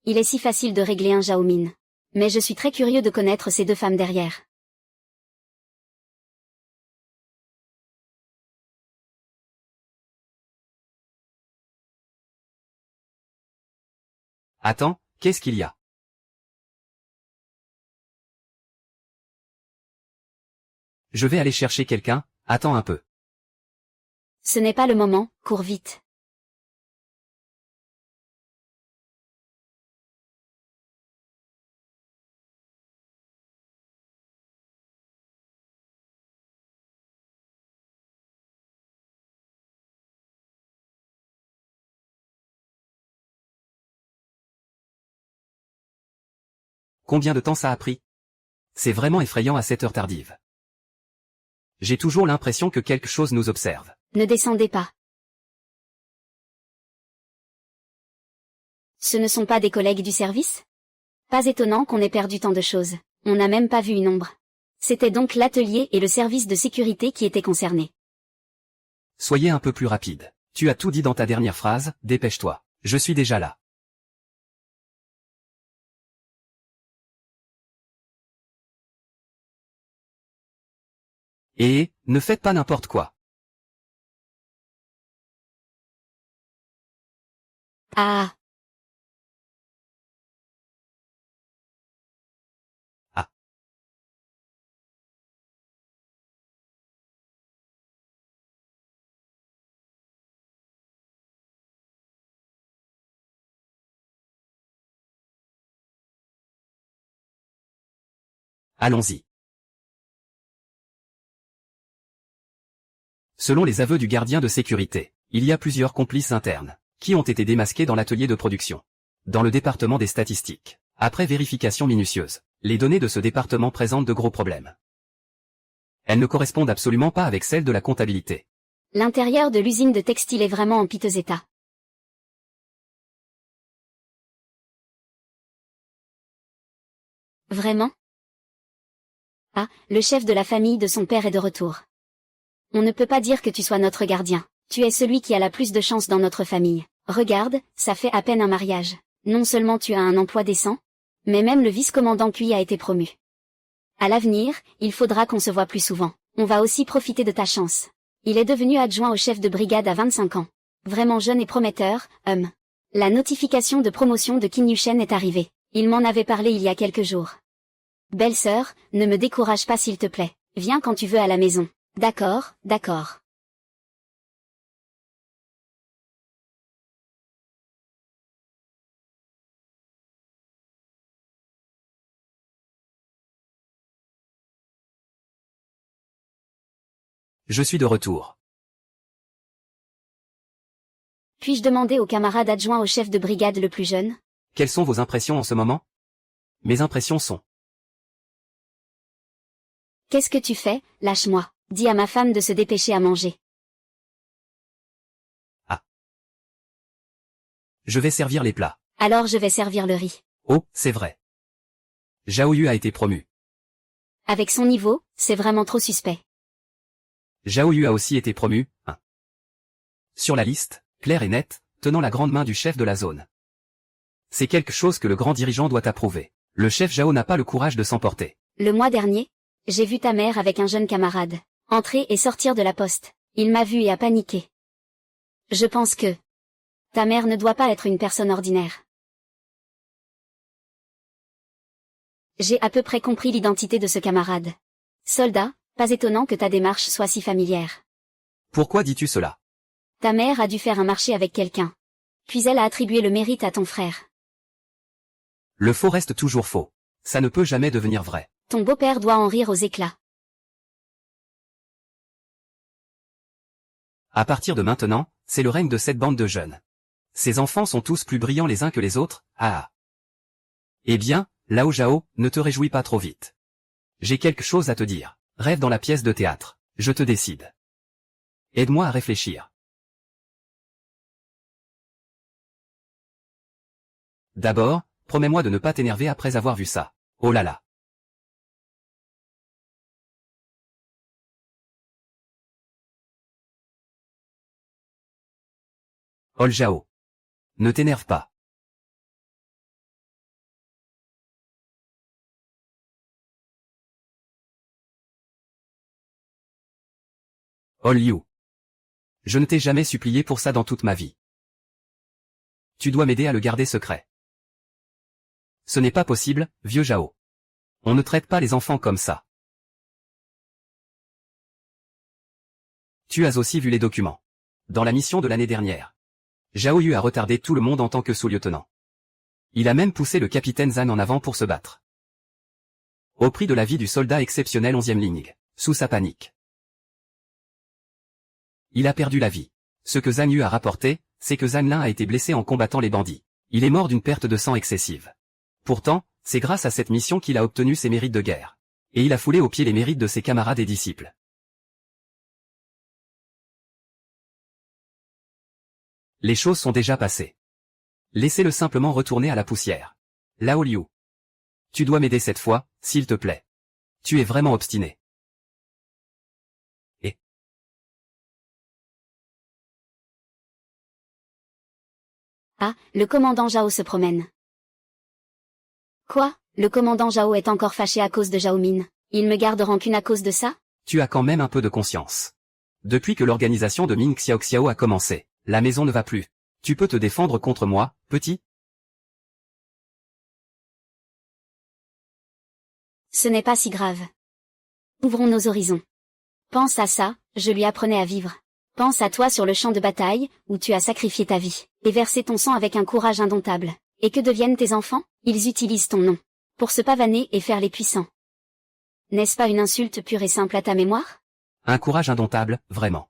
Speaker 1: Il est si facile de régler un Xiaomin. Mais je suis très curieux de connaître ces deux femmes derrière.
Speaker 2: Attends, qu'est-ce qu'il y a? Je vais aller chercher quelqu'un, attends un peu.
Speaker 1: Ce n'est pas le moment, cours vite.
Speaker 2: Combien de temps ça a pris? C'est vraiment effrayant à cette heure tardive. J'ai toujours l'impression que quelque chose nous observe.
Speaker 1: Ne descendez pas. Ce ne sont pas des collègues du service? Pas étonnant qu'on ait perdu tant de choses. On n'a même pas vu une ombre. C'était donc l'atelier et le service de sécurité qui étaient concernés.
Speaker 2: Soyez un peu plus rapide. Tu as tout dit dans ta dernière phrase, dépêche-toi. Je suis déjà là. Et, ne faites pas n'importe quoi.
Speaker 1: Ah,
Speaker 2: Ah. Allons-y. Selon les aveux du gardien de sécurité, il y a plusieurs complices internes, qui ont été démasqués dans l'atelier de production. Dans le département des statistiques, après vérification minutieuse, les données de ce département présentent de gros problèmes. Elles ne correspondent absolument pas avec celles de la comptabilité.
Speaker 1: l'intérieur de l'usine de textile est vraiment en piteux état. Vraiment? Ah, le chef de la famille de son père est de retour. On ne peut pas dire que tu sois notre gardien. Tu es celui qui a la plus de chance dans notre famille. Regarde, ça fait à peine un mariage. Non seulement tu as un emploi décent, mais même le vice-commandant Cui a été promu. À l'avenir, il faudra qu'on se voit plus souvent. On va aussi profiter de ta chance. Il est devenu adjoint au chef de brigade à 25 ans. Vraiment jeune et prometteur, La notification de promotion de Qin Yushen est arrivée. Il m'en avait parlé il y a quelques jours. Belle sœur, ne me décourage pas s'il te plaît. Viens quand tu veux à la maison. D'accord, d'accord.
Speaker 2: Je suis de retour.
Speaker 1: Puis-je demander au camarade adjoint au chef de brigade le plus jeune?
Speaker 2: Quelles sont vos impressions en ce moment? Mes impressions sont...
Speaker 1: Qu'est-ce que tu fais? Lâche-moi. Dis à ma femme de se dépêcher à manger.
Speaker 2: Ah. Je vais servir les plats.
Speaker 1: Alors je vais servir le riz.
Speaker 2: Oh, c'est vrai. Zhao Yu a été promu.
Speaker 1: Avec son niveau, c'est vraiment trop suspect.
Speaker 2: Zhao Yu a aussi été promu, Sur la liste, claire et nette, tenant la grande main du chef de la zone. C'est quelque chose que le grand dirigeant doit approuver. Le chef Zhao n'a pas le courage de s'emporter.
Speaker 1: Le mois dernier, j'ai vu ta mère avec un jeune camarade, entrer et sortir de la poste. Il m'a vu et a paniqué. Je pense que ta mère ne doit pas être une personne ordinaire. J'ai à peu près compris l'identité de ce camarade. Soldat, pas étonnant que ta démarche soit si familière.
Speaker 2: Pourquoi dis-tu cela?
Speaker 1: Ta mère a dû faire un marché avec quelqu'un. Puis elle a attribué le mérite à ton frère.
Speaker 2: Le faux reste toujours faux. Ça ne peut jamais devenir vrai.
Speaker 1: Ton beau-père doit en rire aux éclats.
Speaker 2: À partir de maintenant, c'est le règne de cette bande de jeunes. Ces enfants sont tous plus brillants les uns que les autres, ah. Eh bien, Lao Zhao, ne te réjouis pas trop vite. J'ai quelque chose à te dire. Rêve dans la pièce de théâtre. Je te décide. Aide-moi à réfléchir. D'abord, promets-moi de ne pas t'énerver après avoir vu ça. Oh là là. Ol Zhao. Ne t'énerve pas. Ol Liu. Je ne t'ai jamais supplié pour ça dans toute ma vie. Tu dois m'aider à le garder secret. Ce n'est pas possible, vieux Zhao. On ne traite pas les enfants comme ça. Tu as aussi vu les documents. Dans la mission de l'année dernière, Zhao Yu a retardé tout le monde en tant que sous-lieutenant. Il a même poussé le capitaine Zhan en avant pour se battre. Au prix de la vie du soldat exceptionnel 11e ligne, sous sa panique. Il a perdu la vie. Ce que Zhan Yu a rapporté, c'est que Zhan Lin a été blessé en combattant les bandits. Il est mort d'une perte de sang excessive. Pourtant, c'est grâce à cette mission qu'il a obtenu ses mérites de guerre. Et il a foulé aux pieds les mérites de ses camarades et disciples. Les choses sont déjà passées. Laissez-le simplement retourner à la poussière. Lao Liu. Tu dois m'aider cette fois, s'il te plaît. Tu es vraiment obstiné. Et
Speaker 1: Ah, le commandant Zhao se promène. Quoi? Le commandant Zhao est encore fâché à cause de Zhao Min. Il me garde rancune à cause de ça?
Speaker 2: tu as quand même un peu de conscience. Depuis que l'organisation de Ming Xiaoxiao a commencé, la maison ne va plus. Tu peux te défendre contre moi, petit?
Speaker 1: Ce n'est pas si grave. Ouvrons nos horizons. Pense à ça, je lui apprenais à vivre. Pense à toi sur le champ de bataille, où tu as sacrifié ta vie, et versé ton sang avec un courage indomptable. Et que deviennent tes enfants? Ils utilisent ton nom. Pour se pavaner et faire les puissants. N'est-ce pas une insulte pure et simple à ta mémoire?
Speaker 2: Un courage indomptable, vraiment.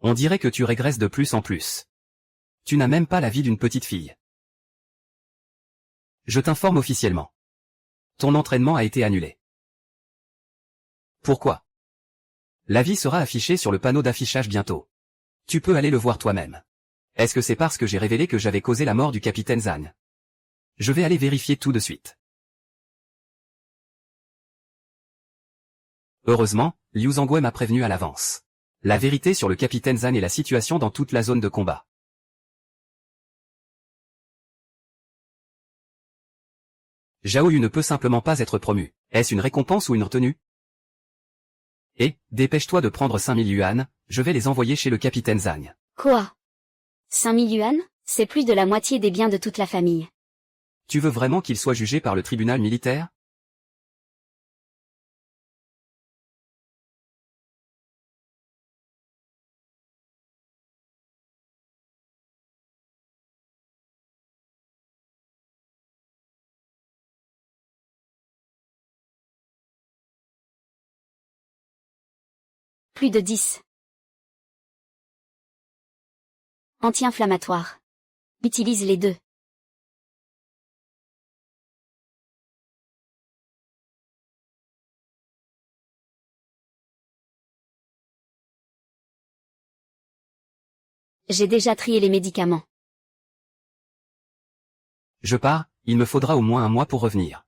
Speaker 2: On dirait que tu régresses de plus en plus. Tu n'as même pas la vie d'une petite fille. Je t'informe officiellement. Ton entraînement a été annulé. Pourquoi? La vie sera affichée sur le panneau d'affichage bientôt. Tu peux aller le voir toi-même. Est-ce que c'est parce que j'ai révélé que j'avais causé la mort du capitaine Zhan? Je vais aller vérifier tout de suite. Heureusement, Liu Zhangwei m'a prévenu à l'avance. La vérité sur le capitaine Zhan et la situation dans toute la zone de combat. Zhao Yu ne peut simplement pas être promu. Est-ce une récompense ou une retenue? Et, dépêche-toi de prendre 5000 yuan, je vais les envoyer chez le capitaine Zhan.
Speaker 1: Quoi? 5000 yuan? C'est plus de la moitié des biens de toute la famille.
Speaker 2: Tu veux vraiment qu'il soit jugé par le tribunal militaire?
Speaker 1: Plus de 10. Anti-inflammatoire. Utilise les deux. J'ai déjà trié les médicaments.
Speaker 2: Je pars, il me faudra au moins un mois pour revenir.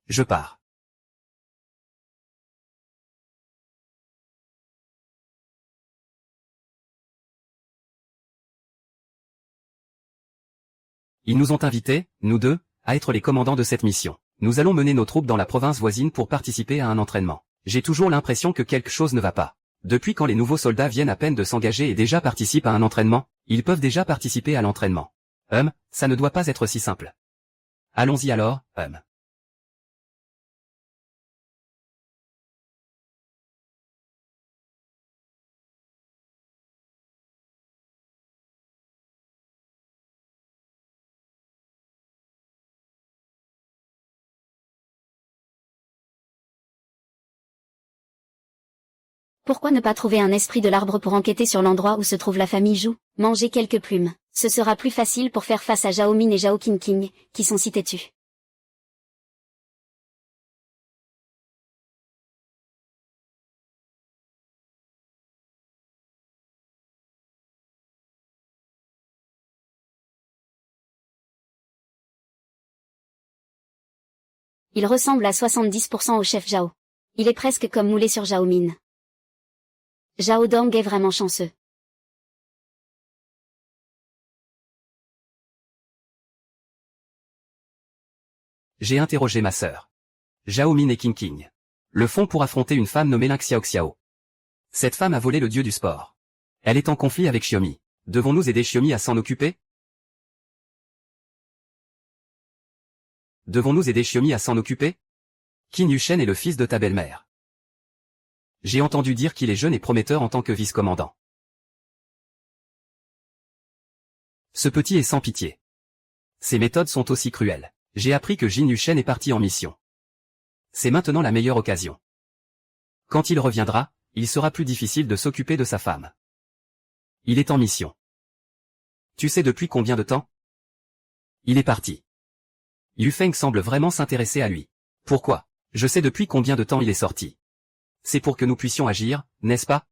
Speaker 2: Je pars. Ils nous ont invités, nous deux, à être les commandants de cette mission. Nous allons mener nos troupes dans la province voisine pour participer à un entraînement. J'ai toujours l'impression que quelque chose ne va pas. Depuis quand les nouveaux soldats viennent à peine de s'engager et déjà participent à un entraînement, ils peuvent déjà participer à l'entraînement. Ça ne doit pas être si simple. Allons-y alors,
Speaker 1: Pourquoi ne pas trouver un esprit de l'arbre pour enquêter sur l'endroit où se trouve la famille Zhou? Manger quelques plumes. Ce sera plus facile pour faire face à Zhao Min et Zhao Qingqing, qui sont si têtus. Il ressemble à 70% au chef Zhao. Il est presque comme moulé sur Zhao Min. Zhao Dong est vraiment chanceux.
Speaker 2: J'ai interrogé ma sœur. Zhao Min et King King. Le font pour affronter une femme nommée Ling Xiaoxiao. Cette femme a volé le dieu du sport. Elle est en conflit avec Xiaomi. Devons-nous aider Xiaomi à s'en occuper? Devons-nous aider Xiaomi à s'en occuper? Qin Yushen est le fils de ta belle-mère. J'ai entendu dire qu'il est jeune et prometteur en tant que vice-commandant. Ce petit est sans pitié. Ses méthodes sont aussi cruelles. J'ai appris que Jin Yushen est parti en mission. C'est maintenant la meilleure occasion. Quand il reviendra, il sera plus difficile de s'occuper de sa femme. Il est en mission. Tu sais depuis combien de temps? Il est parti. Yu Feng semble vraiment s'intéresser à lui. Pourquoi? Je sais depuis combien de temps il est sorti. C'est pour que nous puissions agir, n'est-ce pas?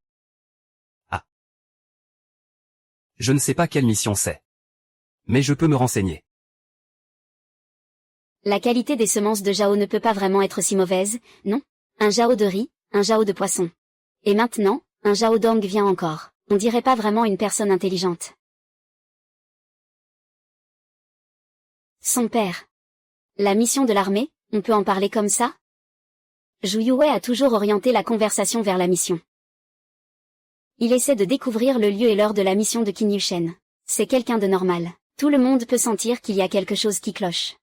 Speaker 2: Ah. Je ne sais pas quelle mission c'est. Mais je peux me renseigner.
Speaker 1: La qualité des semences de Zhao ne peut pas vraiment être si mauvaise, non? Un Zhao de riz, un Zhao de poisson. Et maintenant, un Zhao Dong vient encore. On dirait pas vraiment une personne intelligente. Son père. La mission de l'armée, on peut en parler comme ça? Zhu Yuwei a toujours orienté la conversation vers la mission. Il essaie de découvrir le lieu et l'heure de la mission de Qin Yushen. C'est quelqu'un de normal. Tout le monde peut sentir qu'il y a quelque chose qui cloche.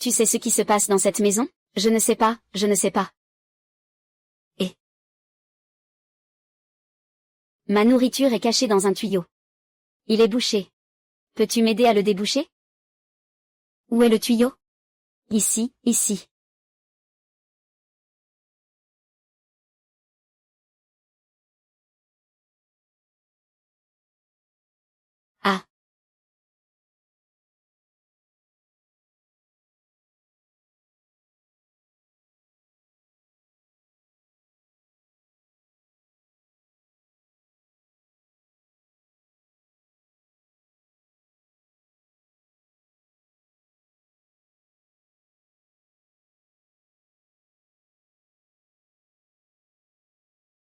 Speaker 1: Tu sais ce qui se passe dans cette maison? Je ne sais pas, je ne sais pas. Et ma nourriture est cachée dans un tuyau. Il est bouché. Peux-tu m'aider à le déboucher? Où est le tuyau? Ici, ici. Ah.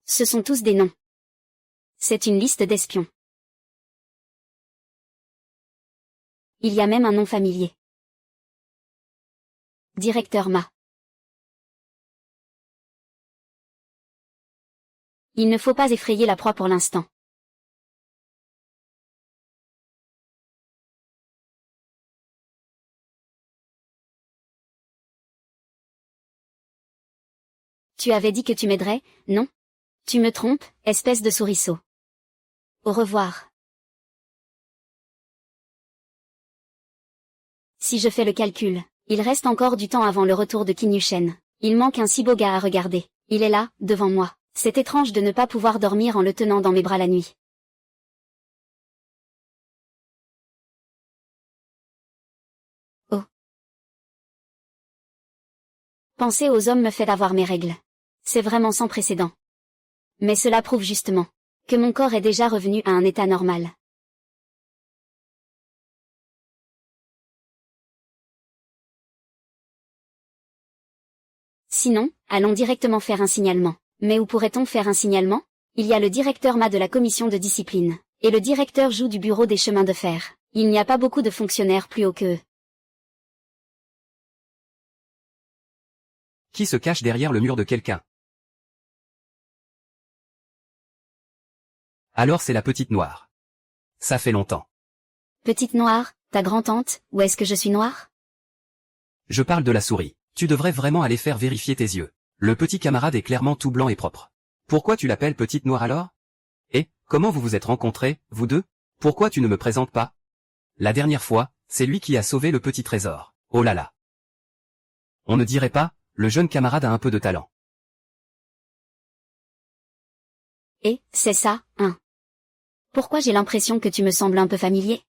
Speaker 1: Ce sont tous des noms. C'est une liste d'espions. Il y a même un nom familier. Directeur Ma. Il ne faut pas effrayer la proie pour l'instant. Tu avais dit que tu m'aiderais, non? Tu me trompes, espèce de souriceau. Au revoir. Si je fais le calcul, il reste encore du temps avant le retour de Qin Yushen. Il manque un si beau gars à regarder. Il est là, devant moi. C'est étrange de ne pas pouvoir dormir en le tenant dans mes bras la nuit. Oh. Penser aux hommes me fait avoir mes règles. C'est vraiment sans précédent. Mais cela prouve justement que mon corps est déjà revenu à un état normal. Sinon, allons directement faire un signalement. Mais où pourrait-on faire un signalement? Il y a le directeur Ma de la commission de discipline, et le directeur Zhu du bureau des chemins de fer. Il n'y a pas beaucoup de fonctionnaires plus hauts qu'eux.
Speaker 2: Qui se cache derrière le mur de quelqu'un? Alors c'est la petite noire. Ça fait longtemps.
Speaker 1: Petite noire, ta grand-tante, où est-ce que je suis noire?
Speaker 2: Je parle de la souris. Tu devrais vraiment aller faire vérifier tes yeux. Le petit camarade est clairement tout blanc et propre. Pourquoi tu l'appelles petite noire alors? Et, comment vous vous êtes rencontrés, vous deux? Pourquoi tu ne me présentes pas? La dernière fois, c'est lui qui a sauvé le petit trésor. Oh là là. On ne dirait pas, le jeune camarade a un peu de talent.
Speaker 1: Et, c'est ça, hein. Pourquoi j'ai l'impression que tu me sembles un peu familier?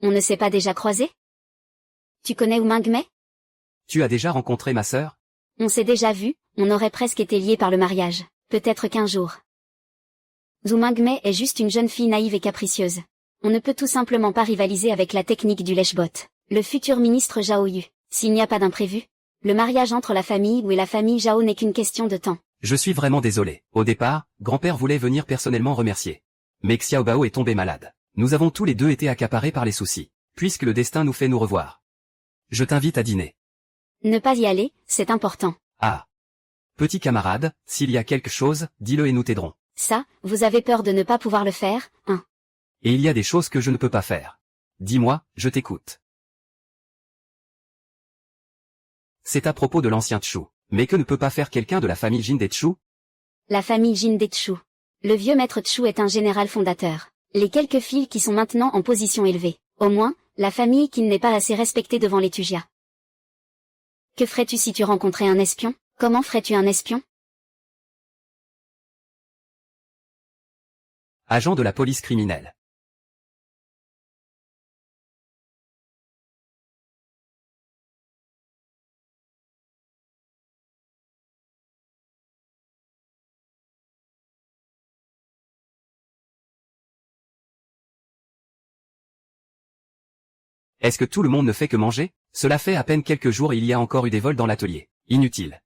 Speaker 1: On ne s'est pas déjà croisés? Tu connais Wu Mingmei?
Speaker 2: Tu as déjà rencontré ma sœur?
Speaker 1: On s'est déjà vu, on aurait presque été liés par le mariage. Peut-être qu'un jour. Zhu Mingmei est juste une jeune fille naïve et capricieuse. On ne peut tout simplement pas rivaliser avec la technique du lèche-botte. Le futur ministre Zhao Yu. S'il n'y a pas d'imprévu, le mariage entre la famille Wu et la famille Zhao n'est qu'une question de temps.
Speaker 2: Je suis vraiment désolé. Au départ, grand-père voulait venir personnellement remercier. Mais Xiaobao est tombé malade. Nous avons tous les deux été accaparés par les soucis. Puisque le destin nous fait nous revoir. Je t'invite à dîner.
Speaker 1: Ne pas y aller, c'est important.
Speaker 2: Ah. Petit camarade, s'il y a quelque chose, dis-le et nous t'aiderons.
Speaker 1: Ça, vous avez peur de ne pas pouvoir le faire, hein?
Speaker 2: Et il y a des choses que je ne peux pas faire. Dis-moi, je t'écoute. C'est à propos de l'ancien Chu. Mais que ne peut pas faire quelqu'un de la famille Jin des Chu?
Speaker 1: La famille Jin des Chu. Le vieux maître Chu est un général fondateur. Les quelques filles qui sont maintenant en position élevée. Au moins, la famille qui n'est pas assez respectée devant les Tujia. Que ferais-tu si tu rencontrais un espion? Comment ferais-tu un espion?
Speaker 2: Agent de la police criminelle. Est-ce que tout le monde ne fait que manger? Cela fait à peine quelques jours et il y a encore eu des vols dans l'atelier. Inutile.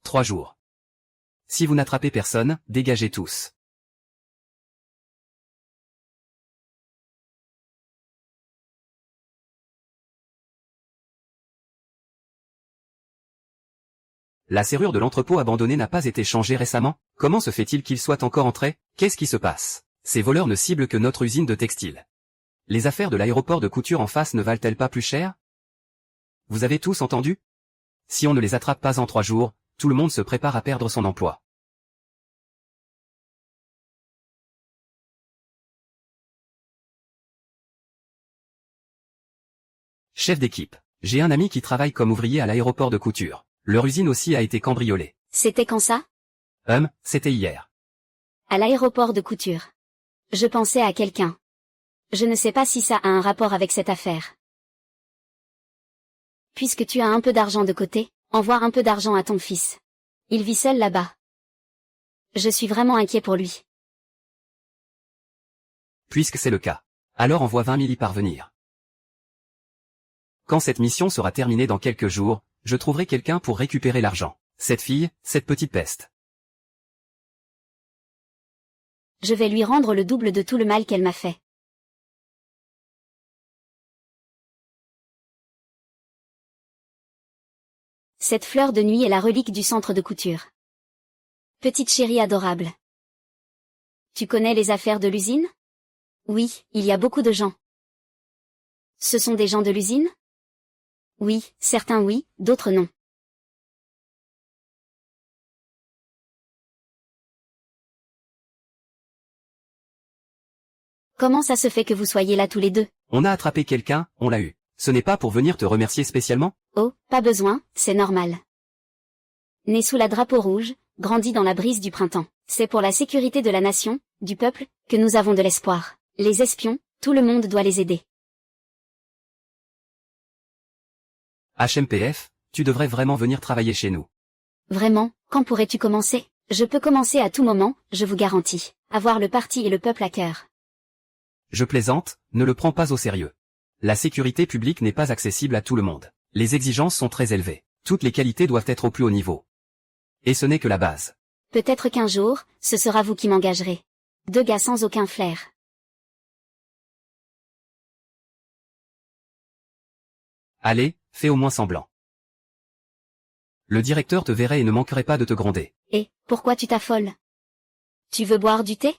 Speaker 2: 3 jours. Si vous n'attrapez personne, dégagez tous. La serrure de l'entrepôt abandonné n'a pas été changée récemment? Comment se fait-il qu'il soit encore entré? Qu'est-ce qui se passe? Ces voleurs ne ciblent que notre usine de textile. Les affaires de l'aéroport de couture en face ne valent-elles pas plus cher? Vous avez tous entendu? Si on ne les attrape pas en 3 jours, tout le monde se prépare à perdre son emploi. Chef d'équipe. J'ai un ami qui travaille comme ouvrier à l'aéroport de couture. Leur usine aussi a été cambriolée.
Speaker 1: C'était quand ça?
Speaker 2: C'était hier.
Speaker 1: À l'aéroport de couture. Je pensais à quelqu'un. Je ne sais pas si ça a un rapport avec cette affaire. Puisque tu as un peu d'argent de côté, envoie un peu d'argent à ton fils. Il vit seul là-bas. Je suis vraiment inquiet pour lui.
Speaker 2: Puisque c'est le cas. Alors envoie 20 000 y parvenir. Quand cette mission sera terminée dans quelques jours, je trouverai quelqu'un pour récupérer l'argent. Cette fille, cette petite peste.
Speaker 1: Je vais lui rendre le double de tout le mal qu'elle m'a fait. Cette fleur de nuit est la relique du centre de couture. Petite chérie adorable. Tu connais les affaires de l'usine? Oui, il y a beaucoup de gens. Ce sont des gens de l'usine? Oui, certains oui, d'autres non. Comment ça se fait que vous soyez là tous les deux?
Speaker 2: On a attrapé quelqu'un, on l'a eu. Ce n'est pas pour venir te remercier spécialement?
Speaker 1: Oh, pas besoin, c'est normal. Né sous la drapeau rouge, grandi dans la brise du printemps. C'est pour la sécurité de la nation, du peuple, que nous avons de l'espoir. Les espions, tout le monde doit les aider.
Speaker 2: HMPF, tu devrais vraiment venir travailler chez nous.
Speaker 1: Vraiment, quand pourrais-tu commencer? Je peux commencer à tout moment, je vous garantis. Avoir le parti et le peuple à cœur.
Speaker 2: Je plaisante, ne le prends pas au sérieux. La sécurité publique n'est pas accessible à tout le monde. Les exigences sont très élevées. Toutes les qualités doivent être au plus haut niveau. Et ce n'est que la base.
Speaker 1: Peut-être qu'un jour, ce sera vous qui m'engagerez. 2 gars sans aucun flair.
Speaker 2: Allez, fais au moins semblant. Le directeur te verrait et ne manquerait pas de te gronder.
Speaker 1: Et, pourquoi tu t'affoles? Tu veux boire du thé?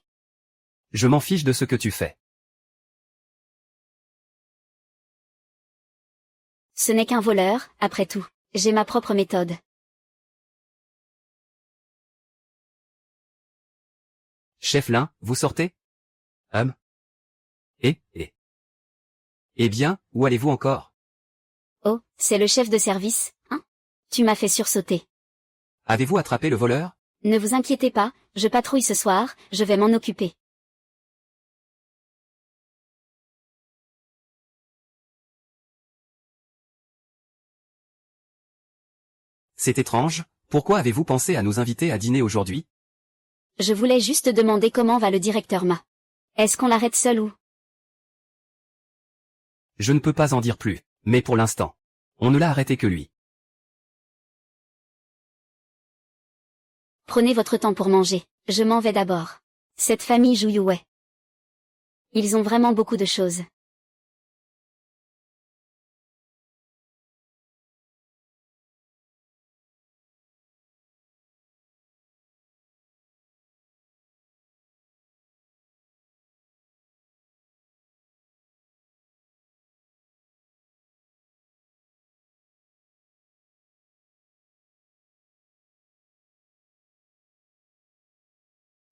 Speaker 2: Je m'en fiche de ce que tu fais.
Speaker 1: Ce n'est qu'un voleur, après tout. J'ai ma propre méthode.
Speaker 2: Chef Lin, vous sortez? Eh bien, où allez-vous encore?
Speaker 1: Oh, c'est le chef de service, hein? Tu m'as fait sursauter.
Speaker 2: Avez-vous attrapé le voleur?
Speaker 1: Ne vous inquiétez pas, je patrouille ce soir, je vais m'en occuper.
Speaker 2: C'est étrange, pourquoi avez-vous pensé à nous inviter à dîner aujourd'hui?
Speaker 1: Je voulais juste demander comment va le directeur Ma. Est-ce qu'on l'arrête seul ou...
Speaker 2: Je ne peux pas en dire plus, mais pour l'instant, on ne l'a arrêté que lui.
Speaker 1: Prenez votre temps pour manger, je m'en vais d'abord. Cette famille Jouyouet. Ils ont vraiment beaucoup de choses.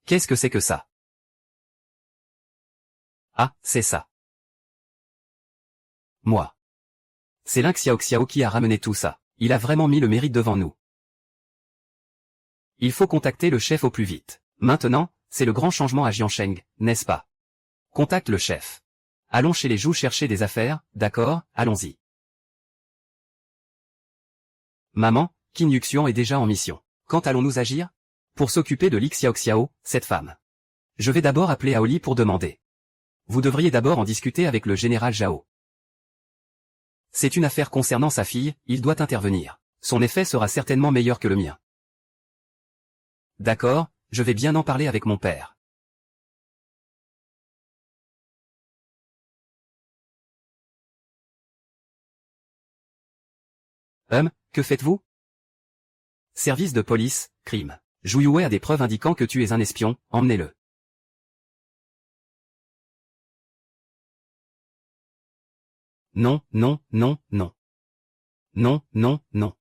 Speaker 2: Qu'est-ce que c'est que ça? Ah, c'est ça. Moi. C'est Lin Xiaoxiao qui a ramené tout ça. Il a vraiment mis le mérite devant nous. Il faut contacter le chef au plus vite. Maintenant, c'est le grand changement à Jiansheng, n'est-ce pas? Contacte le chef. Allons chez les Zhou chercher des affaires, d'accord, allons-y. Maman, Qin Yuxian est déjà en mission. Quand allons-nous agir? Pour s'occuper de Li Xiaoxiao, cette femme. Je vais d'abord appeler Aoli pour demander. Vous devriez d'abord en discuter avec le général Zhao. C'est une affaire concernant sa fille, il doit intervenir. Son effet sera certainement meilleur que le mien. D'accord, je vais bien en parler avec mon père. Que faites-vous? Service de police, crime. Jouyouet a des preuves indiquant que tu es un espion, emmenez-le. Non, non, non, non. Non, non, non.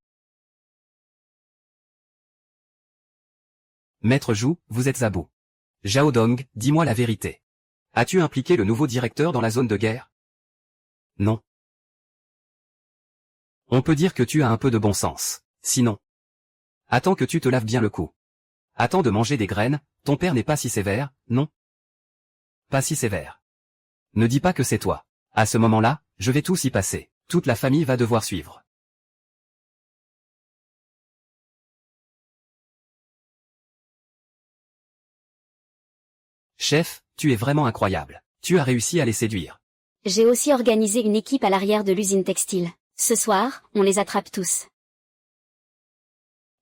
Speaker 2: Maître Zhou, vous êtes à bout. Zhao Dong, dis-moi la vérité. As-tu impliqué le nouveau directeur dans la zone de guerre? Non. On peut dire que tu as un peu de bon sens. Sinon. Attends que tu te laves bien le cou. Attends de manger des graines, ton père n'est pas si sévère, non? Pas si sévère. Ne dis pas que c'est toi. À ce moment-là, je vais tous y passer. Toute la famille va devoir suivre. Chef, tu es vraiment incroyable. Tu as réussi à les séduire.
Speaker 1: J'ai aussi organisé une équipe à l'arrière de l'usine textile. Ce soir, on les attrape tous.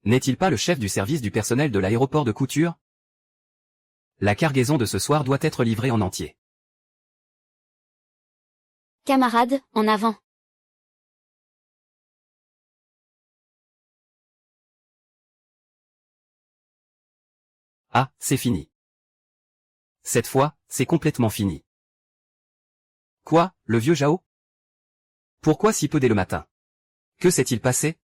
Speaker 2: N'est-il pas le chef du service du personnel de l'aéroport de Couture? La cargaison de ce soir doit être livrée en entier.
Speaker 1: Camarades, en avant.
Speaker 2: Ah, c'est fini. Cette fois, c'est complètement fini. Quoi, le vieux Zhao? Pourquoi si peu dès le matin? Que s'est-il passé?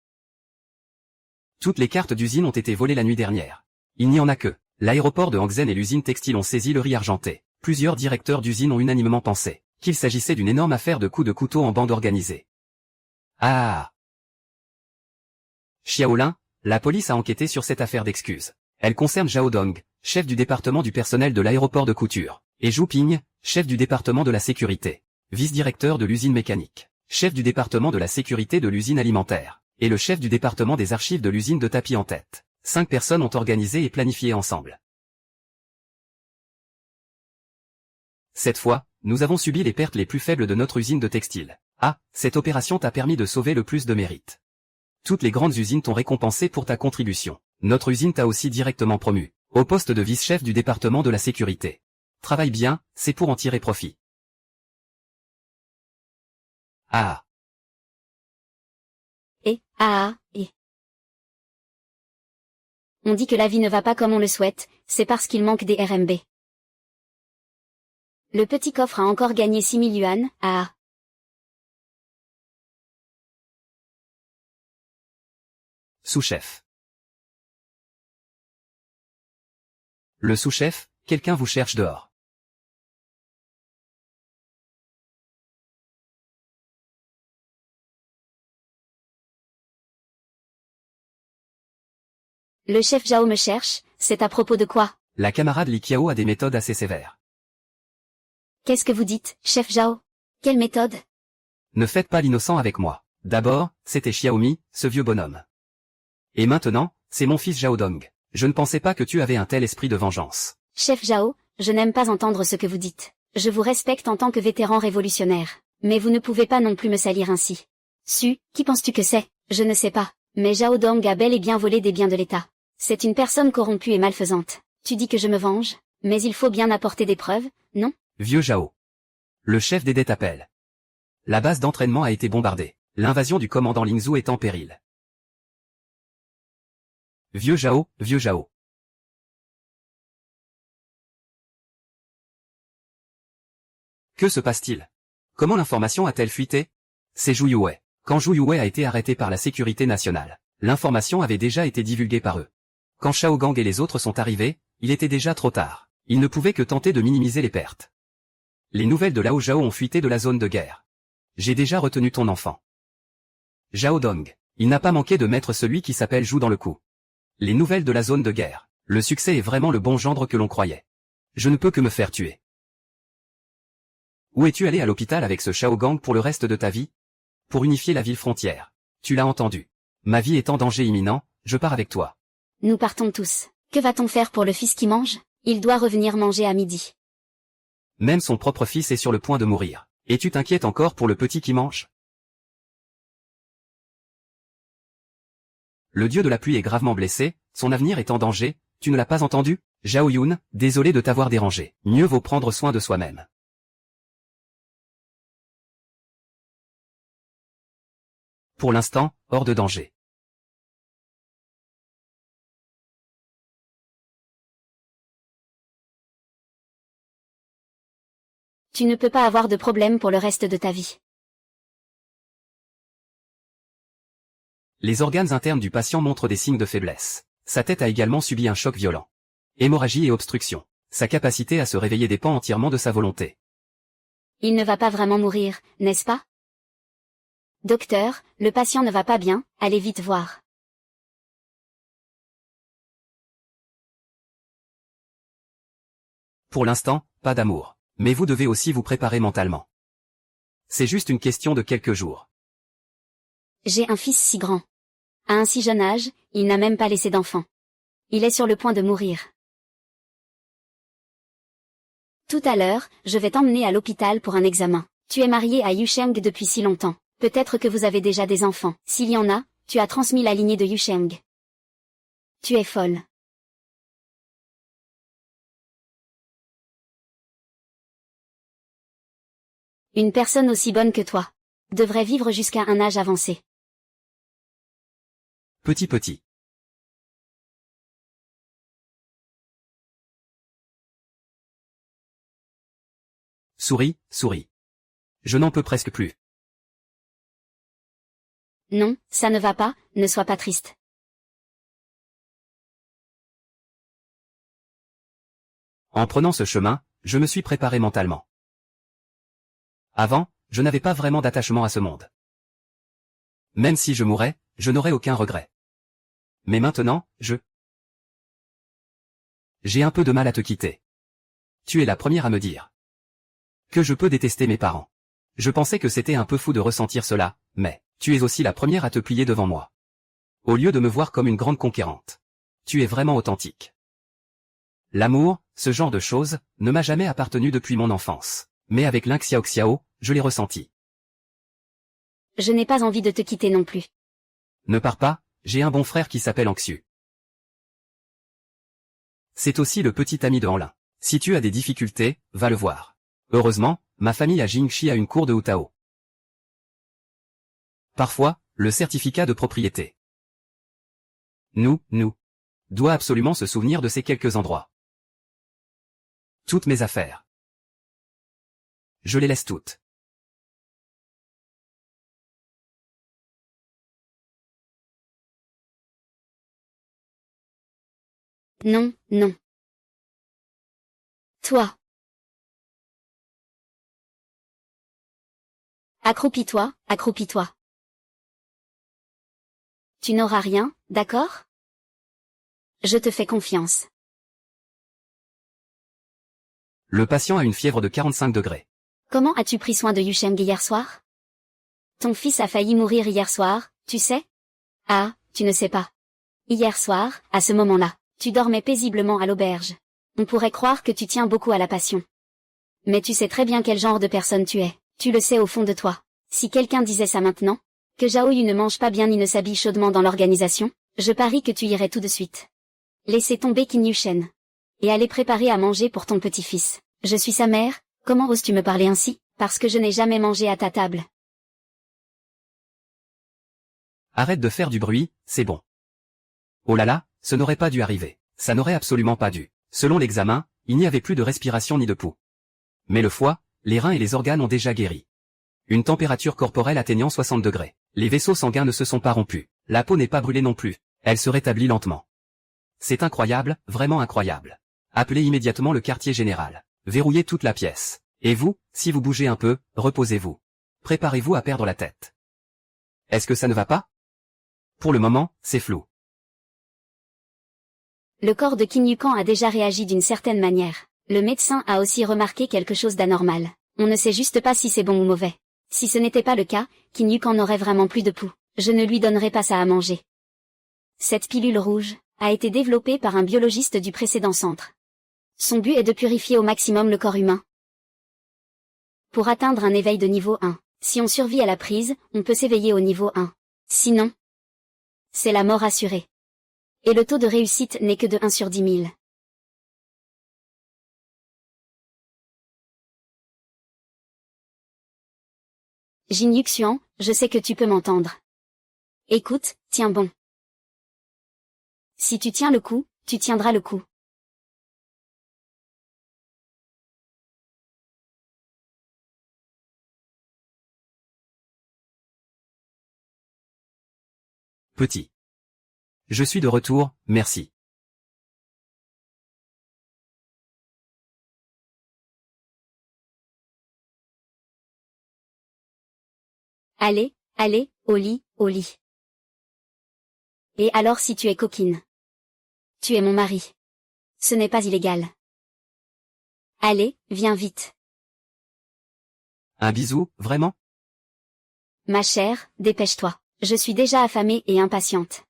Speaker 2: Toutes les cartes d'usine ont été volées la nuit dernière. Il n'y en a que. L'aéroport de Hangzhen et l'usine textile ont saisi le riz argenté. Plusieurs directeurs d'usine ont unanimement pensé qu'il s'agissait d'une énorme affaire de coups de couteau en bande organisée. Ah! Xiaolin, la police a enquêté sur cette affaire d'excuses. Elle concerne Zhao Dong, chef du département du personnel de l'aéroport de Couture, et Zhu Ping, chef du département de la sécurité, vice-directeur de l'usine mécanique, chef du département de la sécurité de l'usine alimentaire, et le chef du département des archives de l'usine de tapis en tête. 5 personnes ont organisé et planifié ensemble. Cette fois, nous avons subi les pertes les plus faibles de notre usine de textile. Ah, cette opération t'a permis de sauver le plus de mérite. Toutes les grandes usines t'ont récompensé pour ta contribution. Notre usine t'a aussi directement promu, au poste de vice-chef du département de la sécurité. Travaille bien, c'est pour en tirer profit. Ah.
Speaker 1: Et. On dit que la vie ne va pas comme on le souhaite, c'est parce qu'il manque des RMB. Le petit coffre a encore gagné 6000 yuan,
Speaker 2: Sous-chef. Le sous-chef, quelqu'un vous cherche dehors.
Speaker 1: Le chef Zhao me cherche, c'est à propos de quoi?
Speaker 2: La camarade Li Qiao a des méthodes assez sévères.
Speaker 1: Qu'est-ce que vous dites, chef Zhao? Quelle méthode?
Speaker 2: Ne faites pas l'innocent avec moi. D'abord, c'était Xiaomi, ce vieux bonhomme. Et maintenant, c'est mon fils Zhao Dong. Je ne pensais pas que tu avais un tel esprit de vengeance.
Speaker 1: Chef Zhao, je n'aime pas entendre ce que vous dites. Je vous respecte en tant que vétéran révolutionnaire. Mais vous ne pouvez pas non plus me salir ainsi. Qui penses-tu que c'est? Je ne sais pas. Mais Zhao Dong a bel et bien volé des biens de l'État. C'est une personne corrompue et malfaisante. Tu dis que je me venge, mais il faut bien apporter des preuves, non?
Speaker 2: Vieux Zhao. Le chef des dettes appelle. La base d'entraînement a été bombardée. L'invasion du commandant Lingzhou est en péril. Vieux Zhao, vieux Zhao. Que se passe-t-il? Comment l'information a-t-elle fuité? C'est Zhu Yuwei. Quand Zhu Yuwei a été arrêté par la sécurité nationale, l'information avait déjà été divulguée par eux. Quand Shao Gang et les autres sont arrivés, il était déjà trop tard. Ils ne pouvaient que tenter de minimiser les pertes. Les nouvelles de Lao Zhao ont fuité de la zone de guerre. J'ai déjà retenu ton enfant. Zhao Dong. Il n'a pas manqué de mettre celui qui s'appelle Zhu dans le coup. Les nouvelles de la zone de guerre. Le succès est vraiment le bon gendre que l'on croyait. Je ne peux que me faire tuer. Où es-tu allé à l'hôpital avec ce Shao Gang pour le reste de ta vie? Pour unifier la ville frontière. Tu l'as entendu. Ma vie est en danger imminent, je pars avec toi.
Speaker 1: Nous partons tous. Que va-t-on faire pour le fils qui mange? Il doit revenir manger à midi.
Speaker 2: Même son propre fils est sur le point de mourir. Et tu t'inquiètes encore pour le petit qui mange? Le dieu de la pluie est gravement blessé, son avenir est en danger, tu ne l'as pas entendu? Zhao Yun, désolé de t'avoir dérangé. Mieux vaut prendre soin de soi-même. Pour l'instant, hors de danger.
Speaker 1: Tu ne peux pas avoir de problème pour le reste de ta vie.
Speaker 2: Les organes internes du patient montrent des signes de faiblesse. Sa tête a également subi un choc violent. Hémorragie et obstruction. Sa capacité à se réveiller dépend entièrement de sa volonté.
Speaker 1: Il ne va pas vraiment mourir, n'est-ce pas? Docteur, le patient ne va pas bien, allez vite voir.
Speaker 2: Pour l'instant, pas d'amour. Mais vous devez aussi vous préparer mentalement. C'est juste une question de quelques jours.
Speaker 1: J'ai un fils si grand. À un si jeune âge, il n'a même pas laissé d'enfant. Il est sur le point de mourir. Tout à l'heure, je vais t'emmener à l'hôpital pour un examen. Tu es marié à Yusheng depuis si longtemps. Peut-être que vous avez déjà des enfants. S'il y en a, tu as transmis la lignée de Yusheng. Tu es folle. Une personne aussi bonne que toi devrait vivre jusqu'à un âge avancé.
Speaker 2: Petit. Souris. Je n'en peux presque plus.
Speaker 1: Non, ça ne va pas, ne sois pas triste.
Speaker 2: En prenant ce chemin, je me suis préparé mentalement. Avant, je n'avais pas vraiment d'attachement à ce monde. Même si je mourais, je n'aurais aucun regret. Mais maintenant, j'ai un peu de mal à te quitter. Tu es la première à me dire que je peux détester mes parents. Je pensais que c'était un peu fou de ressentir cela, mais tu es aussi la première à te plier devant moi. Au lieu de me voir comme une grande conquérante. Tu es vraiment authentique. L'amour, ce genre de choses, ne m'a jamais appartenu depuis mon enfance. Mais avec Lin Xiaoxiao, je l'ai ressenti.
Speaker 1: Je n'ai pas envie de te quitter non plus.
Speaker 2: Ne pars pas, j'ai un bon frère qui s'appelle Anxiu. C'est aussi le petit ami de Hanlin. Si tu as des difficultés, va le voir. Heureusement, ma famille à Jingxi a une cour de Hutao. Parfois, le certificat de propriété. Nous, doit absolument se souvenir de ces quelques endroits. Toutes mes affaires. Je les laisse toutes.
Speaker 1: Non. Toi. Accroupis-toi. Tu n'auras rien, d'accord? Je te fais confiance.
Speaker 2: Le patient a une fièvre de 45 degrés.
Speaker 1: Comment as-tu pris soin de Yusheng hier soir? Ton fils a failli mourir hier soir, tu sais? Ah, tu ne sais pas. Hier soir, à ce moment-là, tu dormais paisiblement à l'auberge. On pourrait croire que tu tiens beaucoup à la passion. Mais tu sais très bien quel genre de personne tu es, tu le sais au fond de toi. Si quelqu'un disait ça maintenant, que Zhao Yu ne mange pas bien ni ne s'habille chaudement dans l'organisation, je parie que tu irais tout de suite. Laissez tomber Qin Yushen. Et aller préparer à manger pour ton petit-fils. Je suis sa mère, comment oses-tu me parler ainsi, parce que je n'ai jamais mangé à ta table.
Speaker 2: Arrête de faire du bruit, c'est bon. Oh là là, ce n'aurait pas dû arriver. Ça n'aurait absolument pas dû. Selon l'examen, il n'y avait plus de respiration ni de pouls. Mais le foie, les reins et les organes ont déjà guéri. Une température corporelle atteignant 60 degrés. Les vaisseaux sanguins ne se sont pas rompus. La peau n'est pas brûlée non plus. Elle se rétablit lentement. C'est incroyable, vraiment incroyable. Appelez immédiatement le quartier général. Verrouillez toute la pièce. Et vous, si vous bougez un peu, reposez-vous. Préparez-vous à perdre la tête. Est-ce que ça ne va pas? Pour le moment, c'est flou.
Speaker 1: Le corps de Qin Yukan a déjà réagi d'une certaine manière. Le médecin a aussi remarqué quelque chose d'anormal. On ne sait juste pas si c'est bon ou mauvais. Si ce n'était pas le cas, Qin Yukan n'aurait vraiment plus de pouls. Je ne lui donnerai pas ça à manger. Cette pilule rouge a été développée par un biologiste du précédent centre. Son but est de purifier au maximum le corps humain. Pour atteindre un éveil de niveau 1, si on survit à la prise, on peut s'éveiller au niveau 1. Sinon, c'est la mort assurée. Et le taux de réussite n'est que de 1 sur 10 000. Jin Yuxian, je sais que tu peux m'entendre. Écoute, tiens bon. Si tu tiens le coup, tu tiendras le coup.
Speaker 2: Petit. Je suis de retour, merci.
Speaker 1: Allez, allez, au lit, au lit. Et alors si tu es coquine? Tu es mon mari. Ce n'est pas illégal. Allez, viens vite.
Speaker 2: Un bisou, vraiment?
Speaker 1: Ma chère, dépêche-toi. Je suis déjà affamée et impatiente.